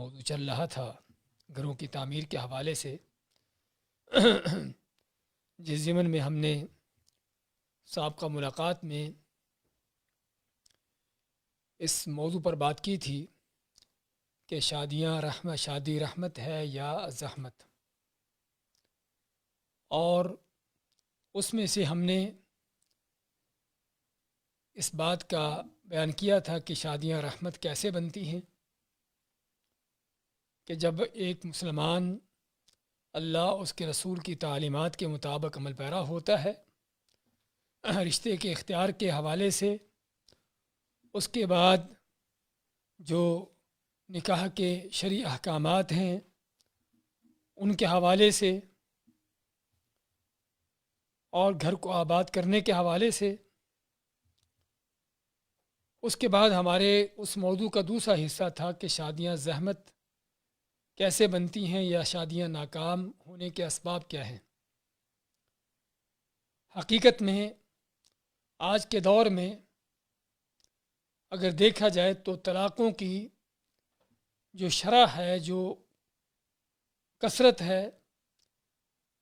موضوع چل رہا تھا گھروں کی تعمیر کے حوالے سے، جس ضمن میں ہم نے سابقہ ملاقات میں اس موضوع پر بات کی تھی کہ شادی رحمت ہے یا زحمت، اور اس میں سے ہم نے اس بات کا بیان کیا تھا کہ شادیاں رحمت کیسے بنتی ہیں، کہ جب ایک مسلمان اللہ اس کے رسول کی تعلیمات کے مطابق عمل پیرا ہوتا ہے رشتے کے اختیار کے حوالے سے، اس کے بعد جو نکاح کے شرعی احکامات ہیں ان کے حوالے سے اور گھر کو آباد کرنے کے حوالے سے، اس کے بعد ہمارے اس موضوع کا دوسرا حصہ تھا کہ شادیاں زحمت کیسے بنتی ہیں یا شادیاں ناکام ہونے کے اسباب کیا ہیں۔ حقیقت میں آج کے دور میں اگر دیکھا جائے تو طلاقوں کی جو شرح ہے، جو کثرت ہے،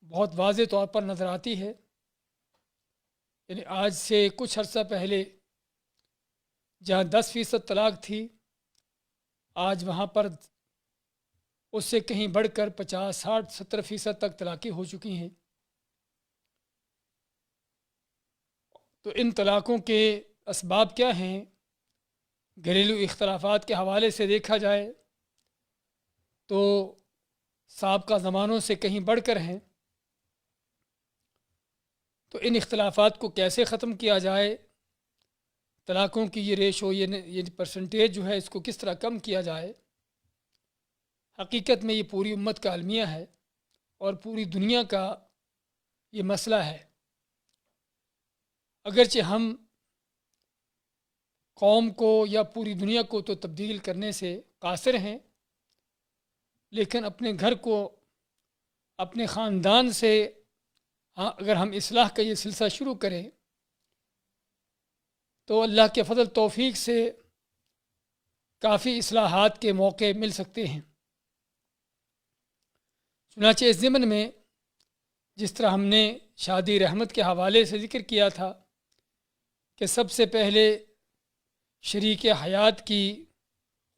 بہت واضح طور پر نظر آتی ہے۔ یعنی آج سے کچھ عرصہ پہلے جہاں 10% طلاق تھی، آج وہاں پر اس سے کہیں بڑھ کر 50, 60, 70% تک طلاقیں ہو چکی ہیں۔ تو ان طلاقوں کے اسباب کیا ہیں؟ گھریلو اختلافات کے حوالے سے دیکھا جائے تو سابقہ زمانوں سے کہیں بڑھ کر ہیں۔ تو ان اختلافات کو کیسے ختم کیا جائے، طلاقوں کی یہ ریشو، یہ پرسنٹیج جو ہے، اس کو کس طرح کم کیا جائے، حقیقت میں یہ پوری امت کا المیہ ہے اور پوری دنیا کا یہ مسئلہ ہے۔ اگرچہ ہم قوم کو یا پوری دنیا کو تو تبدیل کرنے سے قاصر ہیں، لیکن اپنے گھر کو، اپنے خاندان سے اگر ہم اصلاح کا یہ سلسلہ شروع کریں تو اللہ کے فضل توفیق سے کافی اصلاحات کے موقع مل سکتے ہیں۔ چنانچہ اس ضمن میں جس طرح ہم نے شادی رحمت کے حوالے سے ذکر کیا تھا کہ سب سے پہلے شریک حیات کی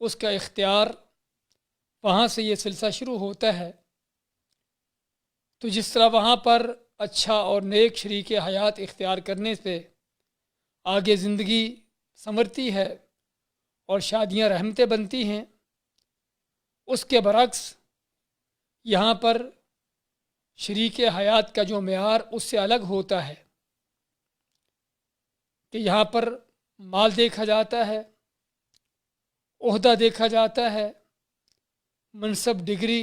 اس کا اختیار، وہاں سے یہ سلسلہ شروع ہوتا ہے۔ تو جس طرح وہاں پر اچھا اور نیک شریک حیات اختیار کرنے سے آگے زندگی سنورتی ہے اور شادیاں رحمتیں بنتی ہیں، اس کے برعکس یہاں پر شریک حیات کا جو معیار اس سے الگ ہوتا ہے کہ یہاں پر مال دیکھا جاتا ہے، عہدہ دیکھا جاتا ہے، منصب، ڈگری،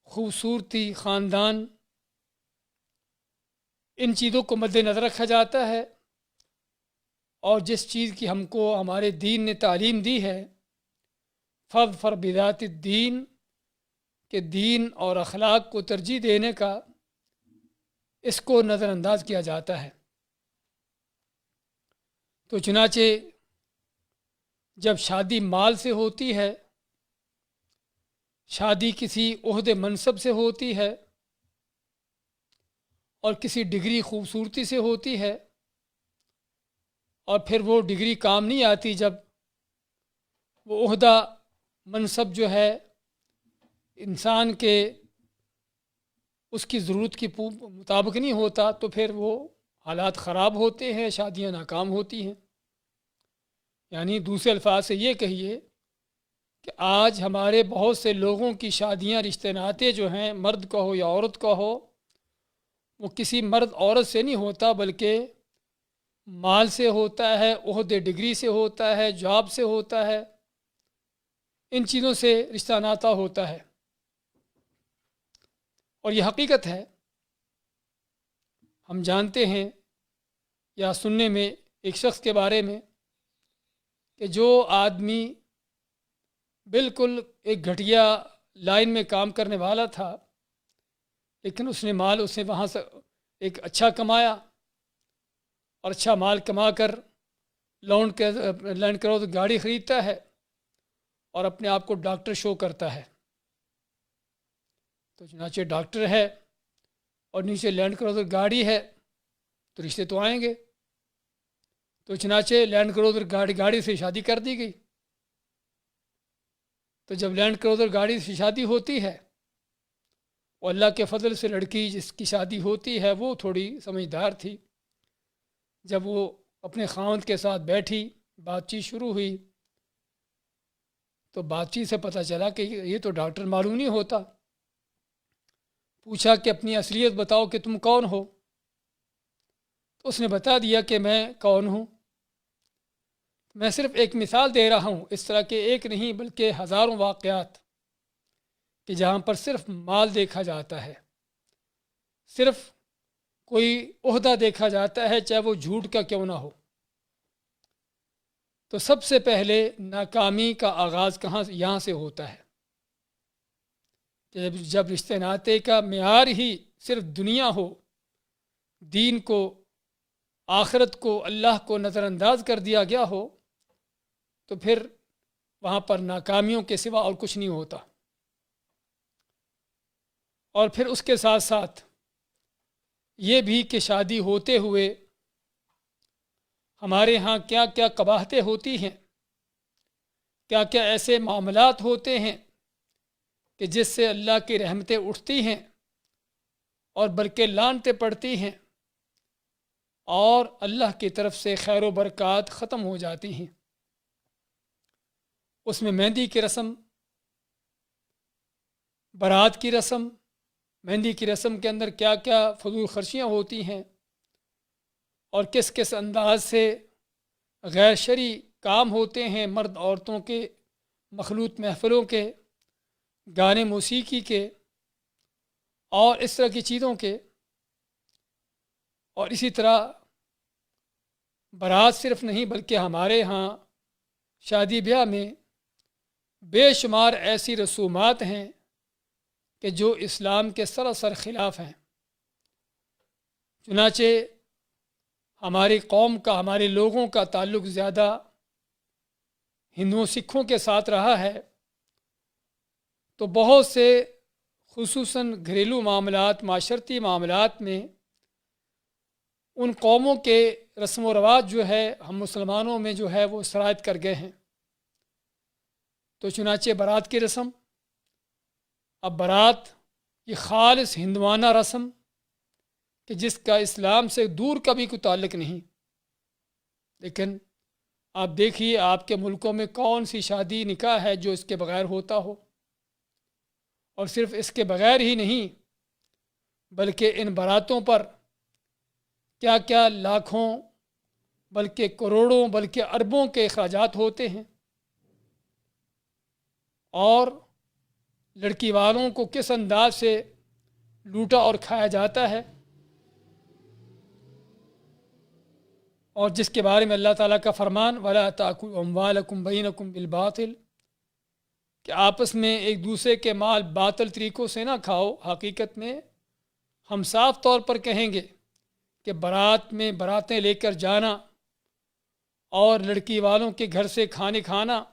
خوبصورتی، خاندان، ان چیزوں کو مد نظر رکھا جاتا ہے۔ اور جس چیز کی ہم کو ہمارے دین نے تعلیم دی ہے، فاظفر بذات الدین، کہ دین اور اخلاق کو ترجیح دینے کا، اس کو نظر انداز کیا جاتا ہے۔ تو چنانچہ جب شادی مال سے ہوتی ہے، شادی کسی عہدے منصب سے ہوتی ہے اور کسی ڈگری خوبصورتی سے ہوتی ہے، اور پھر وہ ڈگری کام نہیں آتی جب وہ عہدہ منصب جو ہے انسان کے اس کی ضرورت کے مطابق نہیں ہوتا، تو پھر وہ حالات خراب ہوتے ہیں، شادیاں ناکام ہوتی ہیں۔ یعنی دوسرے الفاظ سے یہ کہیے کہ آج ہمارے بہت سے لوگوں کی شادیاں، رشتے ناطے جو ہیں، مرد کا ہو یا عورت کا ہو، وہ کسی مرد عورت سے نہیں ہوتا، بلکہ مال سے ہوتا ہے، عہدے ڈگری سے ہوتا ہے، جاب سے ہوتا ہے، ان چیزوں سے رشتہ ناطہ ہوتا ہے۔ اور یہ حقیقت ہے۔ ہم جانتے ہیں یا سننے میں ایک شخص کے بارے میں کہ جو آدمی بالکل ایک گھٹیا لائن میں کام کرنے والا تھا، لیکن اس نے وہاں سے ایک اچھا کمایا، اور اچھا مال کما کر لینڈ کروزر گاڑی خریدتا ہے، اور اپنے آپ کو ڈاکٹر شو کرتا ہے. تو چنانچہ ڈاکٹر ہے اور نیچے لینڈ کروزر گاڑی ہے تو رشتے تو آئیں گے. تو چنانچہ لینڈ کروزر گاڑی سے شادی کر دی گئی. تو جب لینڈ کروزر گاڑی سے شادی ہوتی ہے اور اللہ کے فضل سے لڑکی جس کی شادی ہوتی ہے وہ تھوڑی سمجھدار تھی. جب وہ اپنے خاوند کے ساتھ بیٹھی، بات چیت شروع ہوئی، تو بات چیت سے پتہ چلا کہ یہ تو ڈاکٹر معلوم نہیں ہوتا. پوچھا کہ اپنی اصلیت بتاؤ کہ تم کون ہو. تو اس نے بتا دیا کہ میں کون ہوں. میں صرف ایک مثال دے رہا ہوں، اس طرح کے ایک نہیں بلکہ ہزاروں واقعات کہ جہاں پر صرف مال دیکھا جاتا ہے، صرف کوئی عہدہ دیکھا جاتا ہے چاہے وہ جھوٹ کا کیوں نہ ہو. تو سب سے پہلے ناکامی کا آغاز یہاں سے ہوتا ہے کہ جب رشتے ناطے کا معیار ہی صرف دنیا ہو، دین کو، آخرت کو، اللہ کو نظر انداز کر دیا گیا ہو، تو پھر وہاں پر ناکامیوں کے سوا اور کچھ نہیں ہوتا. اور پھر اس کے ساتھ ساتھ یہ بھی کہ شادی ہوتے ہوئے ہمارے ہاں کیا کیا قباحتیں ہوتی ہیں، کیا کیا ایسے معاملات ہوتے ہیں کہ جس سے اللہ کی رحمتیں اٹھتی ہیں اور بلکہ لعنتیں پڑتی ہیں اور اللہ کی طرف سے خیر و برکات ختم ہو جاتی ہیں. اس میں مہندی کی رسم، بارات کی رسم، مہندی کی رسم کے اندر کیا کیا فضول خرچیاں ہوتی ہیں اور کس کس انداز سے غیر شرعی کام ہوتے ہیں، مرد عورتوں کے مخلوط محفلوں کے، گانے موسیقی کے اور اس طرح کی چیزوں کے. اور اسی طرح بارات صرف نہیں بلکہ ہمارے ہاں شادی بیاہ میں بے شمار ایسی رسومات ہیں کہ جو اسلام کے سراسر خلاف ہیں. چنانچہ ہماری قوم کا، ہمارے لوگوں کا تعلق زیادہ ہندوؤں سکھوں کے ساتھ رہا ہے، تو بہت سے خصوصاً گھریلو معاملات، معاشرتی معاملات میں ان قوموں کے رسم و رواج جو ہے ہم مسلمانوں میں جو ہے وہ سرایت کر گئے ہیں. تو چنانچہ بارات کی رسم، اب بارات یہ خالص ہندوانہ رسم کہ جس کا اسلام سے دور کا بھی کوئی تعلق نہیں. لیکن آپ دیکھیے آپ کے ملکوں میں کون سی شادی نکاح ہے جو اس کے بغیر ہوتا ہو. اور صرف اس کے بغیر ہی نہیں بلکہ ان باراتوں پر کیا کیا لاکھوں بلکہ کروڑوں بلکہ اربوں کے اخراجات ہوتے ہیں، اور لڑکی والوں کو کس انداز سے لوٹا اور کھایا جاتا ہے. اور جس کے بارے میں اللہ تعالیٰ کا فرمان وَلَا تَأْكُلُوا أَمْوَالَكُمْ بَيْنَكُمْ بِالْبَاطِلِ کہ آپس میں ایک دوسرے کے مال باطل طریقوں سے نہ کھاؤ. حقیقت میں ہم صاف طور پر کہیں گے کہ بارات میں باراتیں لے کر جانا اور لڑکی والوں کے گھر سے کھانے کھانا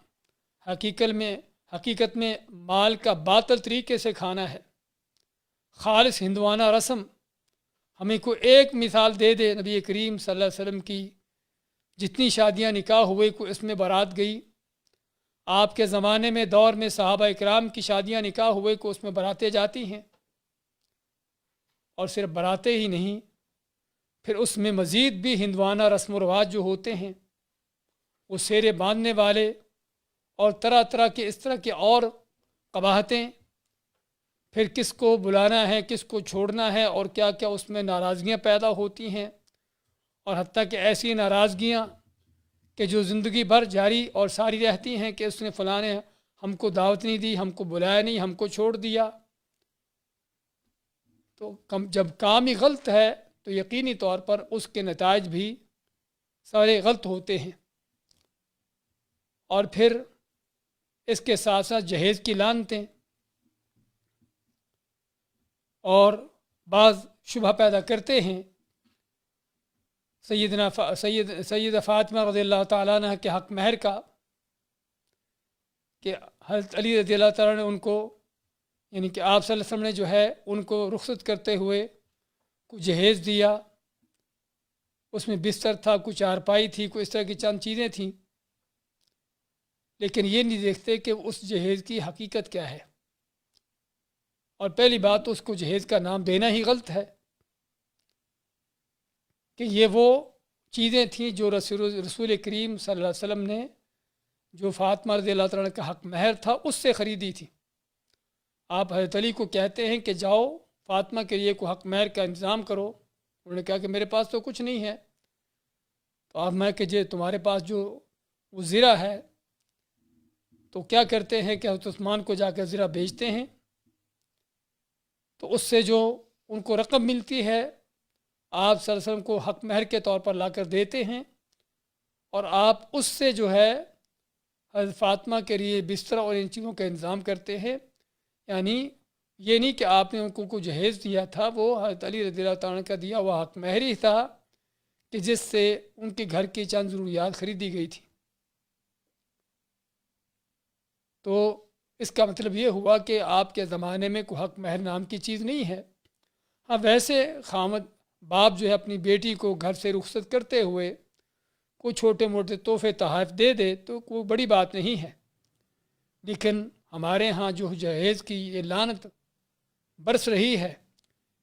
حقیقت میں مال کا باطل طریقے سے کھانا ہے. خالص ہندوانہ رسم. ہمیں کوئی ایک مثال دے دے نبی کریم صلی اللہ علیہ وسلم کی جتنی شادیاں نکاح ہوئے کوئی اس میں بارات گئی. آپ کے زمانے میں دور میں صحابہ اکرام کی شادیاں نکاح ہوئے کو اس میں باراتیں جاتی ہیں. اور صرف باراتیں ہی نہیں، پھر اس میں مزید بھی ہندوانہ رسم و رواج جو ہوتے ہیں، وہ سیرے باندھنے والے اور طرح طرح کے اس طرح کے اور قباحتیں، پھر کس کو بلانا ہے، کس کو چھوڑنا ہے، اور کیا کیا اس میں ناراضگیاں پیدا ہوتی ہیں. اور حتیٰ کہ ایسی ناراضگیاں کہ جو زندگی بھر جاری اور ساری رہتی ہیں کہ اس نے فلاں نے ہم کو دعوت نہیں دی، ہم کو بلایا نہیں، ہم کو چھوڑ دیا. تو جب کام ہی غلط ہے تو یقینی طور پر اس کے نتائج بھی سارے غلط ہوتے ہیں. اور پھر اس کے ساتھ ساتھ جہیز کی لعنتیں اور بعض شبہ پیدا کرتے ہیں. سید فاطمہ رضی اللہ تعالیٰ عنہ کے حق مہر کا کہ حضرت علی رضی اللہ تعالیٰ نے ان کو، یعنی کہ آپ صلی اللہ علیہ وسلم نے جو ہے ان کو رخصت کرتے ہوئے کچھ جہیز دیا، اس میں بستر تھا، کچھ چارپائی تھی، کوئی اس طرح کی چند چیزیں تھیں، لیکن یہ نہیں دیکھتے کہ اس جہیز کی حقیقت کیا ہے۔ اور پہلی بات تو اس کو جہیز کا نام دینا ہی غلط ہے کہ یہ وہ چیزیں تھیں جو رسول کریم صلی اللہ علیہ وسلم نے جو فاطمہ رضی اللہ تعالیٰ کا حق مہر تھا اس سے خریدی تھی۔ آپ حضرت علی کو کہتے ہیں کہ جاؤ فاطمہ کے لیے کوئی حق مہر کا انتظام کرو، انہوں نے کہا کہ میرے پاس تو کچھ نہیں ہے۔ تو آپ میں کہ جی تمہارے پاس جو وہ زرہ ہے، تو کیا کرتے ہیں کہ حضرت عثمان کو جا کر زرہ بیچتے ہیں، تو اس سے جو ان کو رقم ملتی ہے آپ صلی اللہ علیہ وسلم کو حق مہر کے طور پر لا کر دیتے ہیں، اور آپ اس سے جو ہے حضرت فاطمہ کے لیے بستر اور ان چیزوں کا انتظام کرتے ہیں۔ یعنی یہ نہیں کہ آپ نے ان کو جہیز دیا تھا، وہ حضرت علی رضی اللہ تعالیٰ کا دیا وہ حق مہر ہی تھا کہ جس سے ان کے گھر کی چند ضروریات خریدی گئی تھی۔ تو اس کا مطلب یہ ہوا کہ آپ کے زمانے میں کوئی حق مہر نام کی چیز نہیں ہے۔ ہاں ویسے خامد باپ جو ہے اپنی بیٹی کو گھر سے رخصت کرتے ہوئے کوئی چھوٹے موٹے تحفے تحائف دے دے تو کوئی بڑی بات نہیں ہے، لیکن ہمارے ہاں جو جہیز کی یہ لعنت برس رہی ہے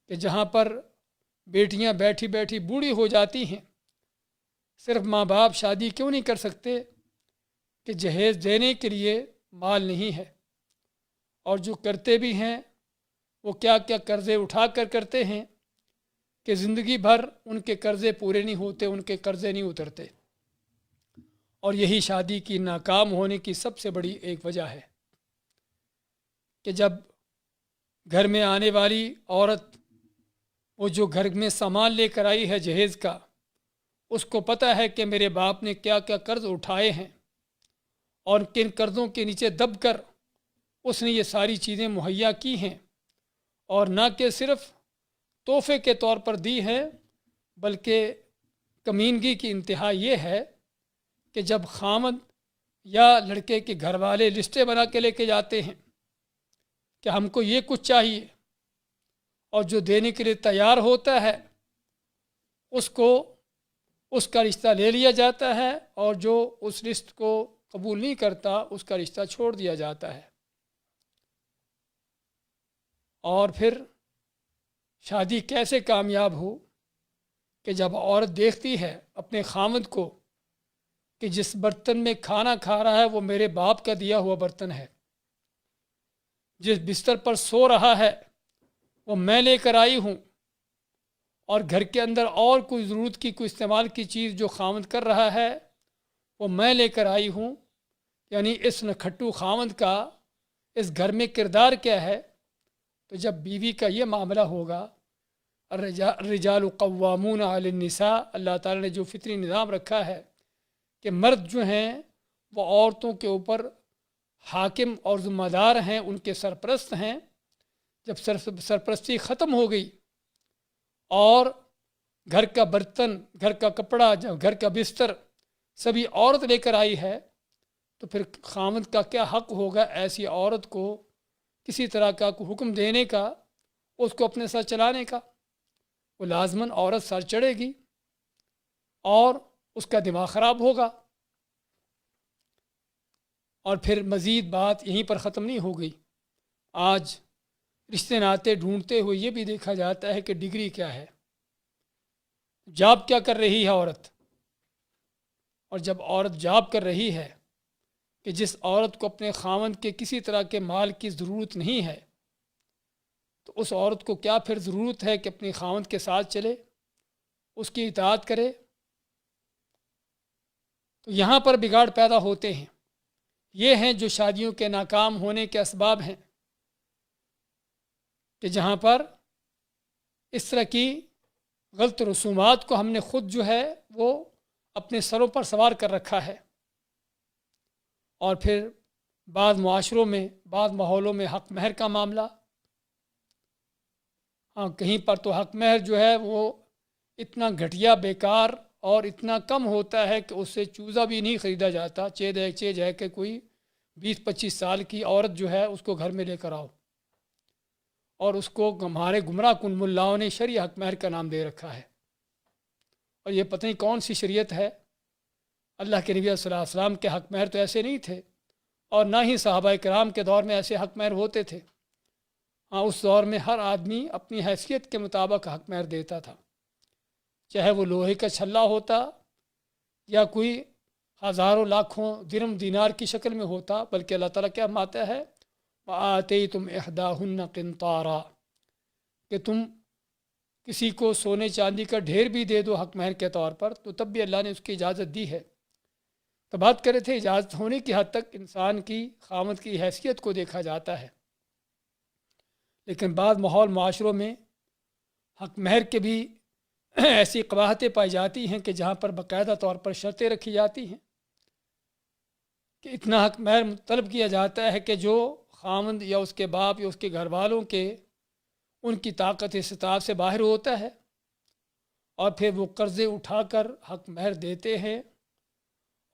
کہ جہاں پر بیٹیاں بیٹھی بیٹھی بوڑھی ہو جاتی ہیں، صرف ماں باپ شادی کیوں نہیں کر سکتے کہ جہیز دینے کے لیے مال نہیں ہے، اور جو کرتے بھی ہیں وہ کیا کیا قرضے اٹھا کر کرتے ہیں کہ زندگی بھر ان کے قرضے پورے نہیں ہوتے، ان کے قرضے نہیں اترتے، اور یہی شادی کی ناکام ہونے کی سب سے بڑی ایک وجہ ہے کہ جب گھر میں آنے والی عورت وہ جو گھر میں سامان لے کر آئی ہے جہیز کا، اس کو پتہ ہے کہ میرے باپ نے کیا کیا قرض اٹھائے ہیں اور کن قرضوں کے نیچے دب کر اس نے یہ ساری چیزیں مہیا کی ہیں، اور نہ کہ صرف تحفے کے طور پر دی ہیں، بلکہ کمینگی کی انتہا یہ ہے کہ جب خامد یا لڑکے کے گھر والے لسٹیں بنا کے لے کے جاتے ہیں کہ ہم کو یہ کچھ چاہیے، اور جو دینے کے لیے تیار ہوتا ہے اس کو اس کا رشتہ لے لیا جاتا ہے، اور جو اس لسٹ کو قبول نہیں کرتا اس کا رشتہ چھوڑ دیا جاتا ہے۔ اور پھر شادی کیسے کامیاب ہو کہ جب عورت دیکھتی ہے اپنے خامد کو کہ جس برتن میں کھانا کھا رہا ہے وہ میرے باپ کا دیا ہوا برتن ہے، جس بستر پر سو رہا ہے وہ میں لے کر آئی ہوں، اور گھر کے اندر اور کوئی ضرورت کی کوئی استعمال کی چیز جو خامد کر رہا ہے وہ میں لے کر آئی ہوں، یعنی اس نکھٹو خامد کا اس گھر میں کردار کیا ہے؟ تو جب بیوی کا یہ معاملہ ہوگا، الرجال قوامون علی النساء، اللہ تعالیٰ نے جو فطری نظام رکھا ہے کہ مرد جو ہیں وہ عورتوں کے اوپر حاکم اور ذمہ دار ہیں، ان کے سرپرست ہیں۔ جب سرپرستی ختم ہو گئی اور گھر کا برتن، گھر کا کپڑا، جب گھر کا بستر سبھی عورت لے کر آئی ہے، تو پھر خامد کا کیا حق ہوگا ایسی عورت کو کسی طرح کا کوئی حکم دینے کا، اس کو اپنے ساتھ چلانے کا؟ وہ لازماً عورت سر چڑھے گی اور اس کا دماغ خراب ہوگا۔ اور پھر مزید بات یہیں پر ختم نہیں ہو گئی، آج رشتے ناتے ڈھونڈتے ہوئے یہ بھی دیکھا جاتا ہے کہ ڈگری کیا ہے، جاب کیا کر رہی ہے عورت۔ اور جب عورت جاب کر رہی ہے کہ جس عورت کو اپنے خاوند کے کسی طرح کے مال کی ضرورت نہیں ہے، تو اس عورت کو کیا پھر ضرورت ہے کہ اپنے خاوند کے ساتھ چلے، اس کی اطاعت کرے؟ تو یہاں پر بگاڑ پیدا ہوتے ہیں۔ یہ ہیں جو شادیوں کے ناکام ہونے کے اسباب ہیں کہ جہاں پر اس طرح کی غلط رسومات کو ہم نے خود جو ہے وہ اپنے سروں پر سوار کر رکھا ہے۔ اور پھر بعض معاشروں میں، بعض ماحولوں میں حق مہر کا معاملہ، ہاں کہیں پر تو حق مہر جو ہے وہ اتنا گھٹیا، بیکار اور اتنا کم ہوتا ہے کہ اس سے چوزا بھی نہیں خریدا جاتا، چیز ہے کہ کوئی 20-25 سال کی عورت جو ہے اس کو گھر میں لے کر آؤ، اور اس کو ہمارے گمراہ کن ملاؤں نے شرعی حق مہر کا نام دے رکھا ہے، اور یہ پتہ نہیں کون سی شریعت ہے۔ اللہ کے نبی صلی اللہ علیہ وسلم کے حق مہر تو ایسے نہیں تھے، اور نہ ہی صحابہ کرام کے دور میں ایسے حق مہر ہوتے تھے۔ ہاں، اس دور میں ہر آدمی اپنی حیثیت کے مطابق حق مہر دیتا تھا، چاہے وہ لوہے کا چھلا ہوتا یا کوئی ہزاروں لاکھوں درم دینار کی شکل میں ہوتا، بلکہ اللہ تعالیٰ کیا فرماتا ہے، وَآتَيْتُمْ إِحْدَاهُنَّ قِنطَارًا، کہ تم کسی کو سونے چاندی کا ڈھیر بھی دے دو حق مہر کے طور پر تو تب بھی اللہ نے اس کی اجازت دی ہے۔ تو بات کرے تھے اجازت ہونے کی حد تک انسان کی خامد کی حیثیت کو دیکھا جاتا ہے، لیکن بعض ماحول معاشروں میں حق مہر کے بھی ایسی قباحتیں پائی جاتی ہیں کہ جہاں پر باقاعدہ طور پر شرطیں رکھی جاتی ہیں کہ اتنا حق مہر طلب کیا جاتا ہے کہ جو خامند یا اس کے باپ یا اس کے گھر والوں کے ان کی طاقت استطاعت سے باہر ہوتا ہے، اور پھر وہ قرضے اٹھا کر حق مہر دیتے ہیں،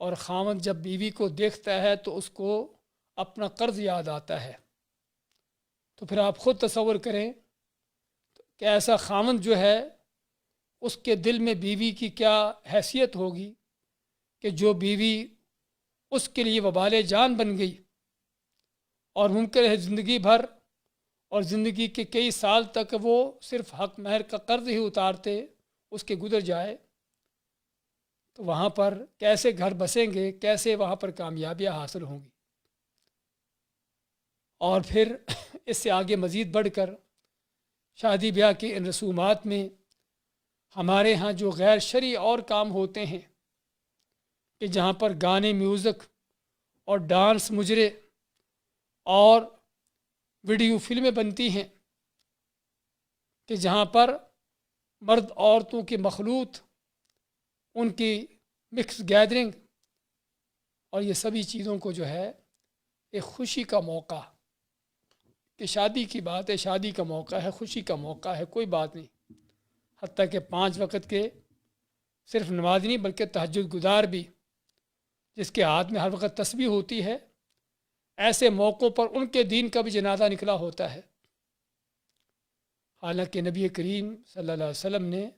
اور خامند جب بیوی کو دیکھتا ہے تو اس کو اپنا قرض یاد آتا ہے۔ تو پھر آپ خود تصور کریں کہ ایسا خامند جو ہے اس کے دل میں بیوی کی کیا حیثیت ہوگی کہ جو بیوی اس کے لیے وبال جان بن گئی، اور ممکن ہے زندگی بھر اور زندگی کے کئی سال تک وہ صرف حق مہر کا قرض ہی اتارتے اس کے گزر جائے، تو وہاں پر کیسے گھر بسیں گے، کیسے وہاں پر کامیابیاں حاصل ہوں گی۔ اور پھر اس سے آگے مزید بڑھ کر شادی بیاہ کی ان رسومات میں ہمارے ہاں جو غیر شرعی اور کام ہوتے ہیں کہ جہاں پر گانے، میوزک اور ڈانس مجرے اور ویڈیو فلمیں بنتی ہیں، کہ جہاں پر مرد عورتوں کی مخلوط، ان کی مکس گیدرنگ، اور یہ سبھی چیزوں کو جو ہے ایک خوشی کا موقع، کہ شادی کی بات ہے، شادی کا موقع ہے، خوشی کا موقع ہے، کوئی بات نہیں، حتیٰ کہ 5 وقت کے صرف نماز نہیں بلکہ تہجد گزار بھی جس کے ہاتھ میں ہر وقت تسبیح ہوتی ہے، ایسے موقعوں پر ان کے دین کا بھی جنازہ نکلا ہوتا ہے۔ حالانکہ نبی کریم صلی اللہ علیہ وسلم نے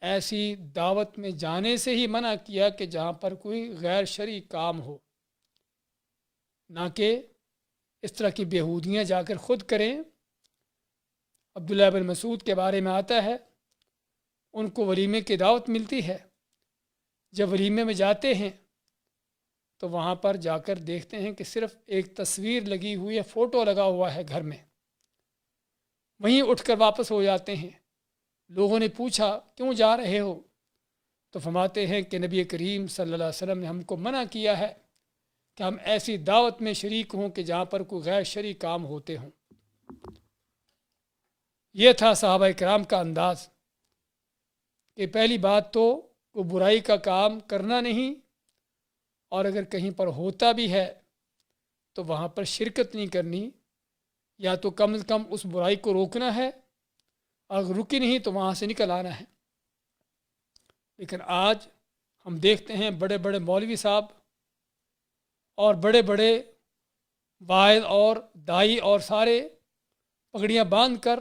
ایسی دعوت میں جانے سے ہی منع کیا کہ جہاں پر کوئی غیر شرعی کام ہو، نہ کہ اس طرح کی بیہودیاں جا کر خود کریں۔ عبداللہ بن مسعود کے بارے میں آتا ہے، ان کو ولیمے کی دعوت ملتی ہے، جب ولیمے میں جاتے ہیں تو وہاں پر جا کر دیکھتے ہیں کہ صرف ایک تصویر لگی ہوئی ہے، فوٹو لگا ہوا ہے گھر میں، وہیں اٹھ کر واپس ہو جاتے ہیں۔ لوگوں نے پوچھا کیوں جا رہے ہو؟ تو فرماتے ہیں کہ نبی کریم صلی اللہ علیہ وسلم نے ہم کو منع کیا ہے کہ ہم ایسی دعوت میں شریک ہوں کہ جہاں پر کوئی غیر شرعی کام ہوتے ہوں۔ یہ تھا صحابہ کرام کا انداز کہ پہلی بات تو کوئی برائی کا کام کرنا نہیں، اور اگر کہیں پر ہوتا بھی ہے تو وہاں پر شرکت نہیں کرنی، یا تو کم از کم اس برائی کو روکنا ہے، اگر رکی نہیں تو وہاں سے نکل آنا ہے۔ لیکن آج ہم دیکھتے ہیں بڑے بڑے مولوی صاحب اور بڑے بڑے واعظ اور دائی اور سارے پگڑیاں باندھ کر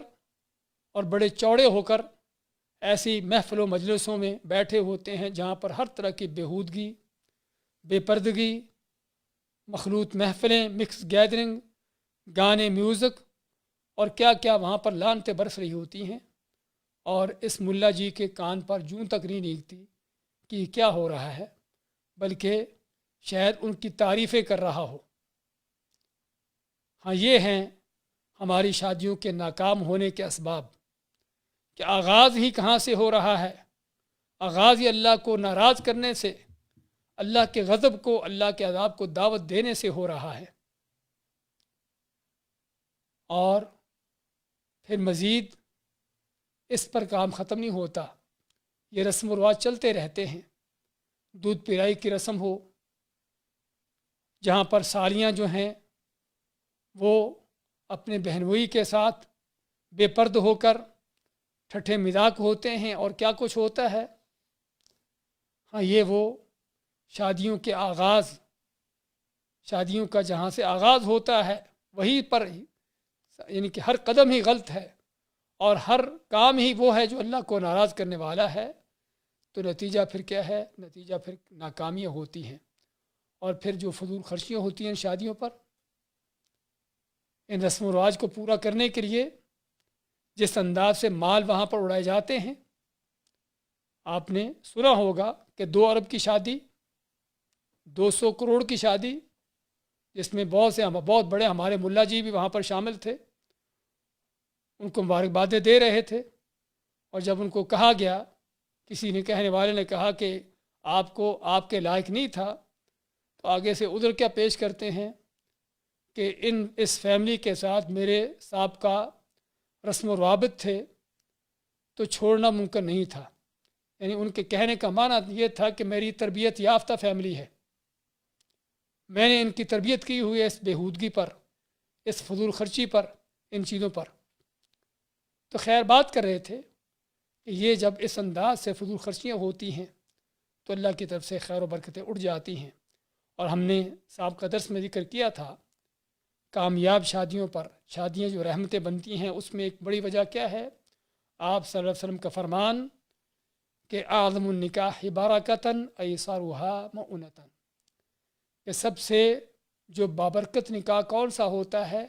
اور بڑے چوڑے ہو کر ایسی محفل و مجلسوں میں بیٹھے ہوتے ہیں جہاں پر ہر طرح کی بیہودگی، بے پردگی، مخلوط محفلیں، مکس گیدرنگ، گانے، میوزک اور کیا کیا وہاں پر لعنتیں برس رہی ہوتی ہیں، اور اس ملا جی کے کان پر جوں تک نہیں نیکتی کہ یہ کیا ہو رہا ہے، بلکہ شاید ان کی تعریفیں کر رہا ہو۔ ہاں، یہ ہیں ہماری شادیوں کے ناکام ہونے کے اسباب، کہ آغاز ہی کہاں سے ہو رہا ہے؟ آغاز ہی اللہ کو ناراض کرنے سے، اللہ کے غضب کو، اللہ کے عذاب کو دعوت دینے سے ہو رہا ہے۔ اور پھر مزید اس پر کام ختم نہیں ہوتا، یہ رسم و رواج چلتے رہتے ہیں۔ دودھ پلائی کی رسم ہو، جہاں پر سالیاں جو ہیں وہ اپنے بہنوئی کے ساتھ بے پرد ہو کر ٹھٹھے مذاق ہوتے ہیں اور کیا کچھ ہوتا ہے۔ ہاں، یہ وہ شادیوں کے آغاز شادیوں کا جہاں سے آغاز ہوتا ہے وہیں پر ہی، یعنی کہ ہر قدم ہی غلط ہے اور ہر کام ہی وہ ہے جو اللہ کو ناراض کرنے والا ہے، تو نتیجہ پھر کیا ہے؟ نتیجہ پھر ناکامیاں ہوتی ہیں، اور پھر جو فضول خرچیاں ہوتی ہیں شادیوں پر، ان رسم و رواج کو پورا کرنے کے لیے جس انداز سے مال وہاں پر اڑائے جاتے ہیں، آپ نے سنا ہوگا کہ 2 ارب کی شادی، 200 کروڑ کی شادی، جس میں بہت بڑے ہمارے ملا جی بھی وہاں پر شامل تھے، ان کو مبارکبادیں دے رہے تھے، اور جب ان کو کہا گیا، کسی نے کہنے والے نے کہا کہ آپ کے لائق نہیں تھا، تو آگے سے ادھر کیا پیش کرتے ہیں کہ اس فیملی کے ساتھ میرے سابقہ رسم و روابط تھے تو چھوڑنا ممکن نہیں تھا. یعنی ان کے کہنے کا معنی یہ تھا کہ میری تربیت یافتہ فیملی ہے، میں نے ان کی تربیت کی ہوئی ہے اس بیہودگی پر، اس فضول خرچی پر، ان چیزوں پر. تو خیر بات کر رہے تھے کہ یہ جب اس انداز سے فضول خرچیاں ہوتی ہیں تو اللہ کی طرف سے خیر و برکتیں اٹھ جاتی ہیں. اور ہم نے سابقہ درس میں ذکر کیا تھا کامیاب شادیوں پر، شادیاں جو رحمتیں بنتی ہیں، اس میں ایک بڑی وجہ کیا ہے؟ آپ صلی اللہ علیہ وسلم کا فرمان کہ اعظم النکاح برکتاً ایسرھا مؤنۃ، کہ سب سے جو بابرکت نکاح کون سا ہوتا ہے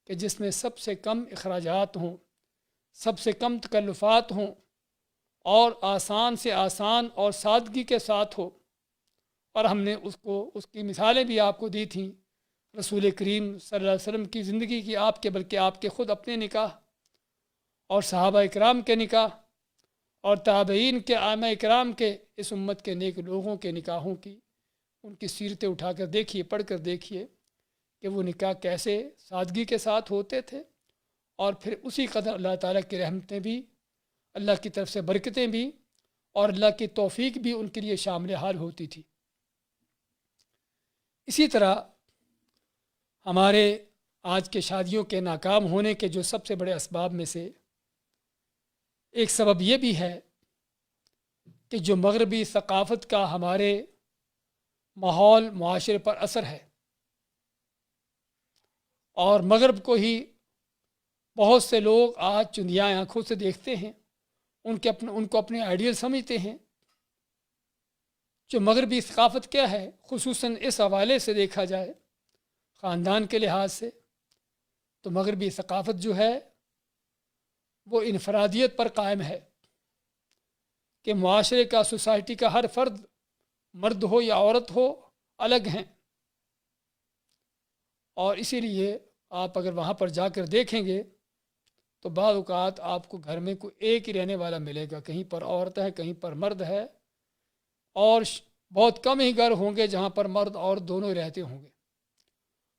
کہ جس میں سب سے کم اخراجات ہوں، سب سے کم تکلفات ہوں، اور آسان سے آسان اور سادگی کے ساتھ ہو. اور ہم نے اس کی مثالیں بھی آپ کو دی تھیں، رسول کریم صلی اللہ علیہ وسلم کی زندگی کی، آپ کے بلکہ آپ کے خود اپنے نکاح، اور صحابہ اکرام کے نکاح، اور تابعین کے ائمہ اکرام کے، اس امت کے نیک لوگوں کے نکاحوں کی ان کی سیرتیں اٹھا کر دیکھیے، پڑھ کر دیکھیے کہ وہ نکاح کیسے سادگی کے ساتھ ہوتے تھے، اور پھر اسی قدر اللہ تعالیٰ کی رحمتیں بھی، اللہ کی طرف سے برکتیں بھی، اور اللہ کی توفیق بھی ان کے لیے شامل حال ہوتی تھی. اسی طرح ہمارے آج کے شادیوں کے ناکام ہونے کے جو سب سے بڑے اسباب میں سے ایک سبب یہ بھی ہے کہ جو مغربی ثقافت کا ہمارے ماحول معاشرے پر اثر ہے، اور مغرب کو ہی بہت سے لوگ آج چندیاں آنکھوں سے دیکھتے ہیں، ان کو اپنے آئیڈیل سمجھتے ہیں. جو مغربی ثقافت کیا ہے، خصوصاً اس حوالے سے دیکھا جائے خاندان کے لحاظ سے، تو مغربی ثقافت جو ہے وہ انفرادیت پر قائم ہے، کہ معاشرے کا، سوسائٹی کا ہر فرد، مرد ہو یا عورت ہو، الگ ہیں. اور اسی لیے آپ اگر وہاں پر جا کر دیکھیں گے تو بعض اوقات آپ کو گھر میں کوئی ایک ہی رہنے والا ملے گا، کہیں پر عورت ہے، کہیں پر مرد ہے، اور بہت کم ہی گھر ہوں گے جہاں پر مرد اور دونوں رہتے ہوں گے.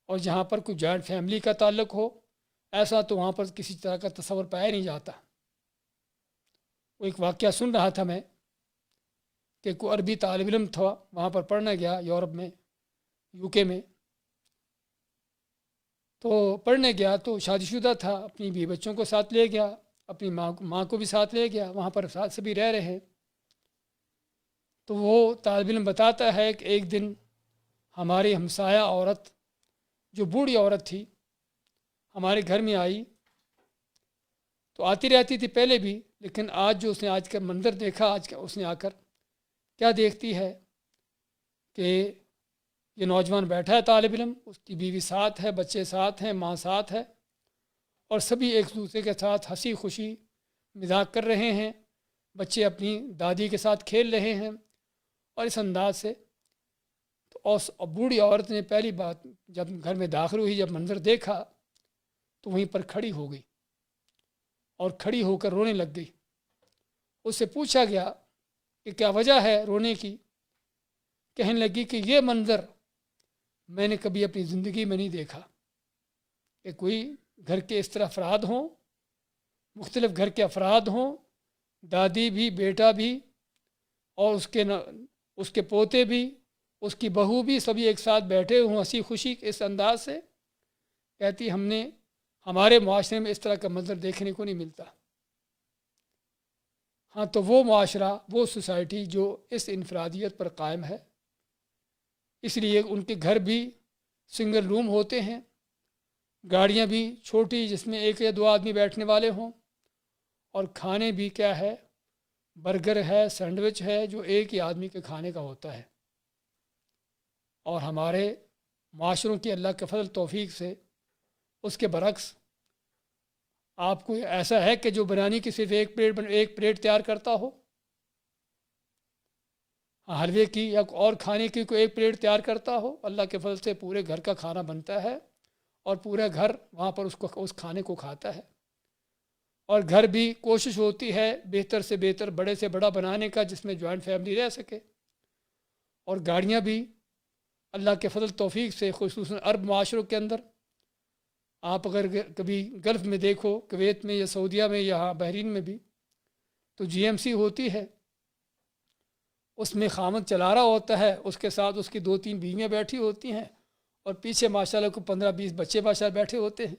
اور جہاں پر کوئی جوائنٹ فیملی کا تعلق ہو، ایسا تو وہاں پر کسی طرح کا تصور پایا نہیں جاتا. وہ ایک واقعہ سن رہا تھا میں کہ کوئی عربی طالب علم تھا، وہاں پر پڑھنے گیا یورپ میں، UK میں، تو پڑھنے گیا تو شادی شدہ تھا، اپنی بیوی بچوں کو ساتھ لے گیا، اپنی ماں کو بھی ساتھ لے گیا، وہاں پر ساتھ سبھی رہ رہے ہیں. تو وہ طالب علم بتاتا ہے کہ ایک دن ہماری ہمسایہ عورت، جو بوڑھی عورت تھی، ہمارے گھر میں آئی. تو آتی رہتی تھی پہلے بھی، لیکن آج جو اس نے آج کا منظر دیکھا، آج کا اس نے آ کر کیا دیکھتی ہے کہ یہ نوجوان بیٹھا ہے طالب علم، اس کی بیوی ساتھ ہے، بچے ساتھ ہیں، ماں ساتھ ہے، اور سبھی ایک دوسرے کے ساتھ ہنسی خوشی مذاق کر رہے ہیں، بچے اپنی دادی کے ساتھ کھیل رہے ہیں. اور اس انداز سے تو بوڑھی عورت نے پہلی بات جب گھر میں داخل ہوئی، جب منظر دیکھا تو وہیں پر کھڑی ہو گئی، اور کھڑی ہو کر رونے لگ گئی. اس سے پوچھا گیا کہ کیا وجہ ہے رونے کی؟ کہنے لگی کہ یہ منظر میں نے کبھی اپنی زندگی میں نہیں دیکھا، کہ کوئی گھر کے اس طرح افراد ہوں، مختلف گھر کے افراد ہوں، دادی بھی، بیٹا بھی، اور اس کے پوتے بھی، اس کی بہو بھی، سبھی ایک ساتھ بیٹھے ہوں ہنسی خوشی اس انداز سے. کہتی ہمارے معاشرے میں اس طرح کا منظر دیکھنے کو نہیں ملتا. ہاں، تو وہ معاشرہ، وہ سوسائٹی جو اس انفرادیت پر قائم ہے، اس لیے ان کے گھر بھی سنگل روم ہوتے ہیں، گاڑیاں بھی چھوٹی جس میں ایک یا دو آدمی بیٹھنے والے ہوں، اور کھانے بھی کیا ہے، برگر ہے، سینڈوچ ہے، جو ایک ہی آدمی کے کھانے کا ہوتا ہے۔ اور ہمارے معاشروں کی اللہ کے فضل توفیق سے اس کے برعکس آپ کو ایسا ہے کہ جو بریانی کی صرف ایک پلیٹ تیار کرتا ہو، حلوے کی یا اور کھانے کی کوئی ایک پلیٹ تیار کرتا ہو، اللہ کے فضل سے پورے گھر کا کھانا بنتا ہے اور پورا گھر وہاں پر اس کھانے کو کھاتا ہے۔ اور گھر بھی کوشش ہوتی ہے بہتر سے بہتر، بڑے سے بڑا بنانے کا، جس میں جوائنٹ فیملی رہ سکے۔ اور گاڑیاں بھی اللہ کے فضل توفیق سے خصوصاً عرب معاشروں کے اندر، آپ اگر کبھی گلف میں دیکھو، کویت میں یا سعودیہ میں یا بحرین میں بھی، تو جی ایم سی ہوتی ہے، اس میں خامد چلا رہا ہوتا ہے، اس کے ساتھ اس کی 2-3 بیویاں بیٹھی ہوتی ہیں، اور پیچھے ماشاءاللہ کو 15-20 بچے ماشاءاللہ بیٹھے ہوتے ہیں۔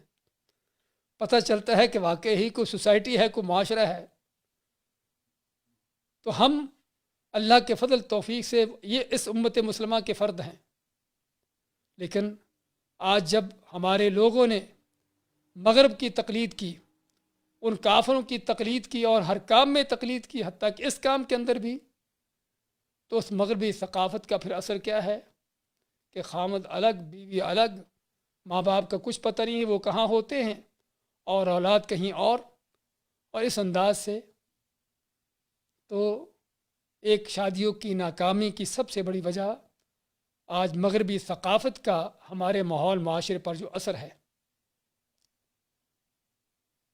پتہ چلتا ہے کہ واقعی ہی کوئی سوسائٹی ہے، کوئی معاشرہ ہے۔ تو ہم اللہ کے فضل توفیق سے یہ اس امت مسلمہ کے فرد ہیں، لیکن آج جب ہمارے لوگوں نے مغرب کی تقلید کی، ان کافروں کی تقلید کی، اور ہر کام میں تقلید کی، حتیٰ کہ اس کام کے اندر بھی، تو اس مغربی ثقافت کا پھر اثر کیا ہے کہ خامد الگ، بیوی الگ، ماں باپ کا کچھ پتہ نہیں وہ کہاں ہوتے ہیں، اور اولاد کہیں اور اس انداز سے تو ایک شادیوں کی ناکامی کی سب سے بڑی وجہ آج مغربی ثقافت کا ہمارے ماحول معاشرے پر جو اثر ہے۔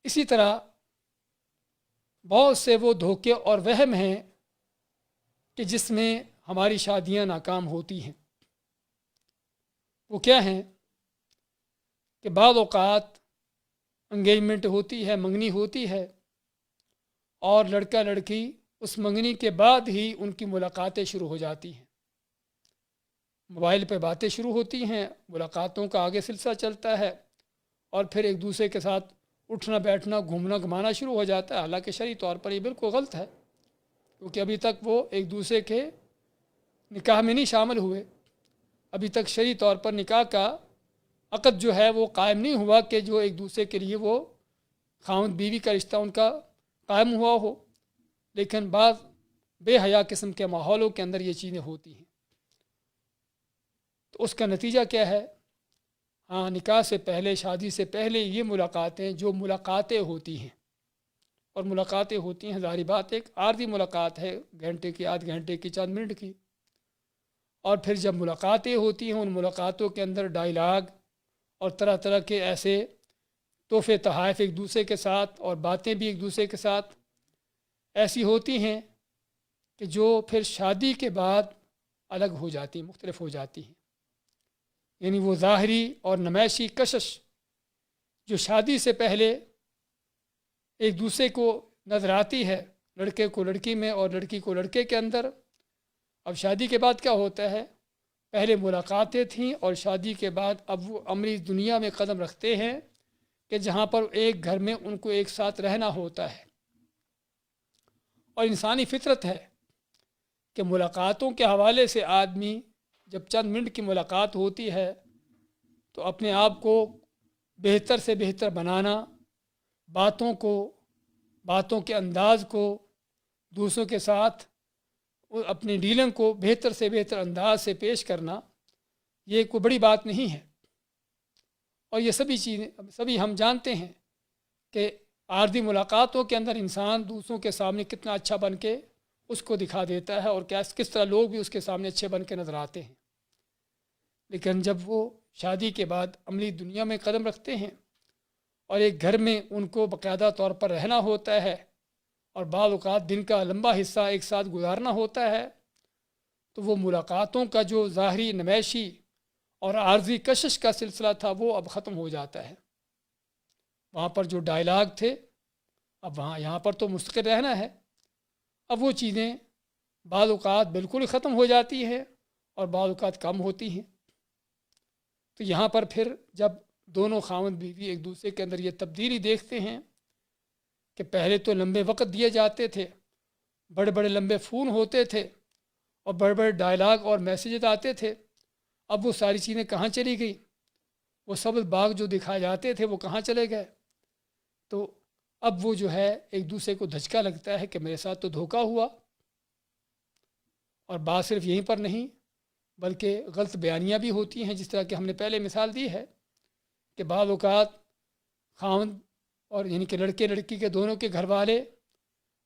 اسی طرح بہت سے وہ دھوکے اور وہم ہیں کہ جس میں ہماری شادیاں ناکام ہوتی ہیں۔ وہ کیا ہیں کہ بعض اوقات انگیجمنٹ ہوتی ہے، منگنی ہوتی ہے، اور لڑکا لڑکی اس منگنی کے بعد ہی ان کی ملاقاتیں شروع ہو جاتی ہیں، موبائل پہ باتیں شروع ہوتی ہیں، ملاقاتوں کا آگے سلسلہ چلتا ہے، اور پھر ایک دوسرے کے ساتھ اٹھنا بیٹھنا، گھومنا گھمانا شروع ہو جاتا ہے۔ حالانکہ شرعی طور پر یہ بالکل غلط ہے، کیونکہ ابھی تک وہ ایک دوسرے کے نکاح میں نہیں شامل ہوئے، ابھی تک شرعی طور پر نکاح کا عقد جو ہے وہ قائم نہیں ہوا کہ جو ایک دوسرے کے لیے وہ خاوند بیوی کا رشتہ ان کا قائم ہوا ہو۔ لیکن بعض بے حیا قسم کے ماحولوں کے اندر یہ چیزیں ہوتی ہیں، تو اس کا نتیجہ کیا ہے؟ ہاں، نکاح سے پہلے، شادی سے پہلے یہ ملاقاتیں جو ملاقاتیں ہوتی ہیں، اور ملاقاتیں ہوتی ہیں ظاہری بات ایک عارضی ملاقات ہے، گھنٹے کی، آدھ گھنٹے کی، چند منٹ کی، اور پھر جب ملاقاتیں ہوتی ہیں ان ملاقاتوں کے اندر ڈائیلاگ اور طرح طرح کے ایسے تحفے تحائف ایک دوسرے کے ساتھ، اور باتیں بھی ایک دوسرے کے ساتھ ایسی ہوتی ہیں کہ جو پھر شادی کے بعد الگ ہو جاتی ہیں، مختلف ہو جاتی ہیں۔ یعنی وہ ظاہری اور نمائشی کشش جو شادی سے پہلے ایک دوسرے کو نظر آتی ہے، لڑکے کو لڑکی میں اور لڑکی کو لڑکے کے اندر، اب شادی کے بعد کیا ہوتا ہے؟ پہلے ملاقاتیں تھیں، اور شادی کے بعد اب وہ عملی دنیا میں قدم رکھتے ہیں کہ جہاں پر ایک گھر میں ان کو ایک ساتھ رہنا ہوتا ہے۔ اور انسانی فطرت ہے کہ ملاقاتوں کے حوالے سے آدمی جب چند منٹ کی ملاقات ہوتی ہے تو اپنے آپ کو بہتر سے بہتر بنانا، باتوں کے انداز کو دوسروں کے ساتھ اپنی ڈیلنگ کو بہتر سے بہتر انداز سے پیش کرنا، یہ کوئی بڑی بات نہیں ہے۔ اور یہ سبھی ہم جانتے ہیں کہ عارضی ملاقاتوں کے اندر انسان دوسروں کے سامنے کتنا اچھا بن کے اس کو دکھا دیتا ہے، اور کس طرح لوگ بھی اس کے سامنے اچھے بن کے نظر آتے ہیں۔ لیکن جب وہ شادی کے بعد عملی دنیا میں قدم رکھتے ہیں اور ایک گھر میں ان کو باقاعدہ طور پر رہنا ہوتا ہے، اور بعض اوقات دن کا لمبا حصہ ایک ساتھ گزارنا ہوتا ہے، تو وہ ملاقاتوں کا جو ظاہری نمائشی اور عارضی کشش کا سلسلہ تھا وہ اب ختم ہو جاتا ہے۔ وہاں پر جو ڈائیلاگ تھے، اب یہاں پر تو مستقل رہنا ہے، اب وہ چیزیں بعض اوقات بالکل ہی ختم ہو جاتی ہیں اور بعض اوقات کم ہوتی ہیں۔ تو یہاں پر پھر جب دونوں خاوند بیوی ایک دوسرے کے اندر یہ تبدیلی دیکھتے ہیں کہ پہلے تو لمبے وقت دیے جاتے تھے، بڑے بڑے لمبے فون ہوتے تھے، اور بڑے بڑے ڈائیلاگ اور میسیجز آتے تھے، اب وہ ساری چیزیں کہاں چلی گئی؟ وہ سبز باغ جو دکھائے جاتے تھے وہ کہاں چلے گئے؟ تو اب وہ جو ہے ایک دوسرے کو دھچکا لگتا ہے کہ میرے ساتھ تو دھوکہ ہوا. اور بات صرف یہیں پر نہیں بلکہ غلط بیانیاں بھی ہوتی ہیں، جس طرح کہ ہم نے پہلے مثال دی ہے کہ بعض اوقات خاوند اور یعنی کہ لڑکے لڑکی کے دونوں کے گھر والے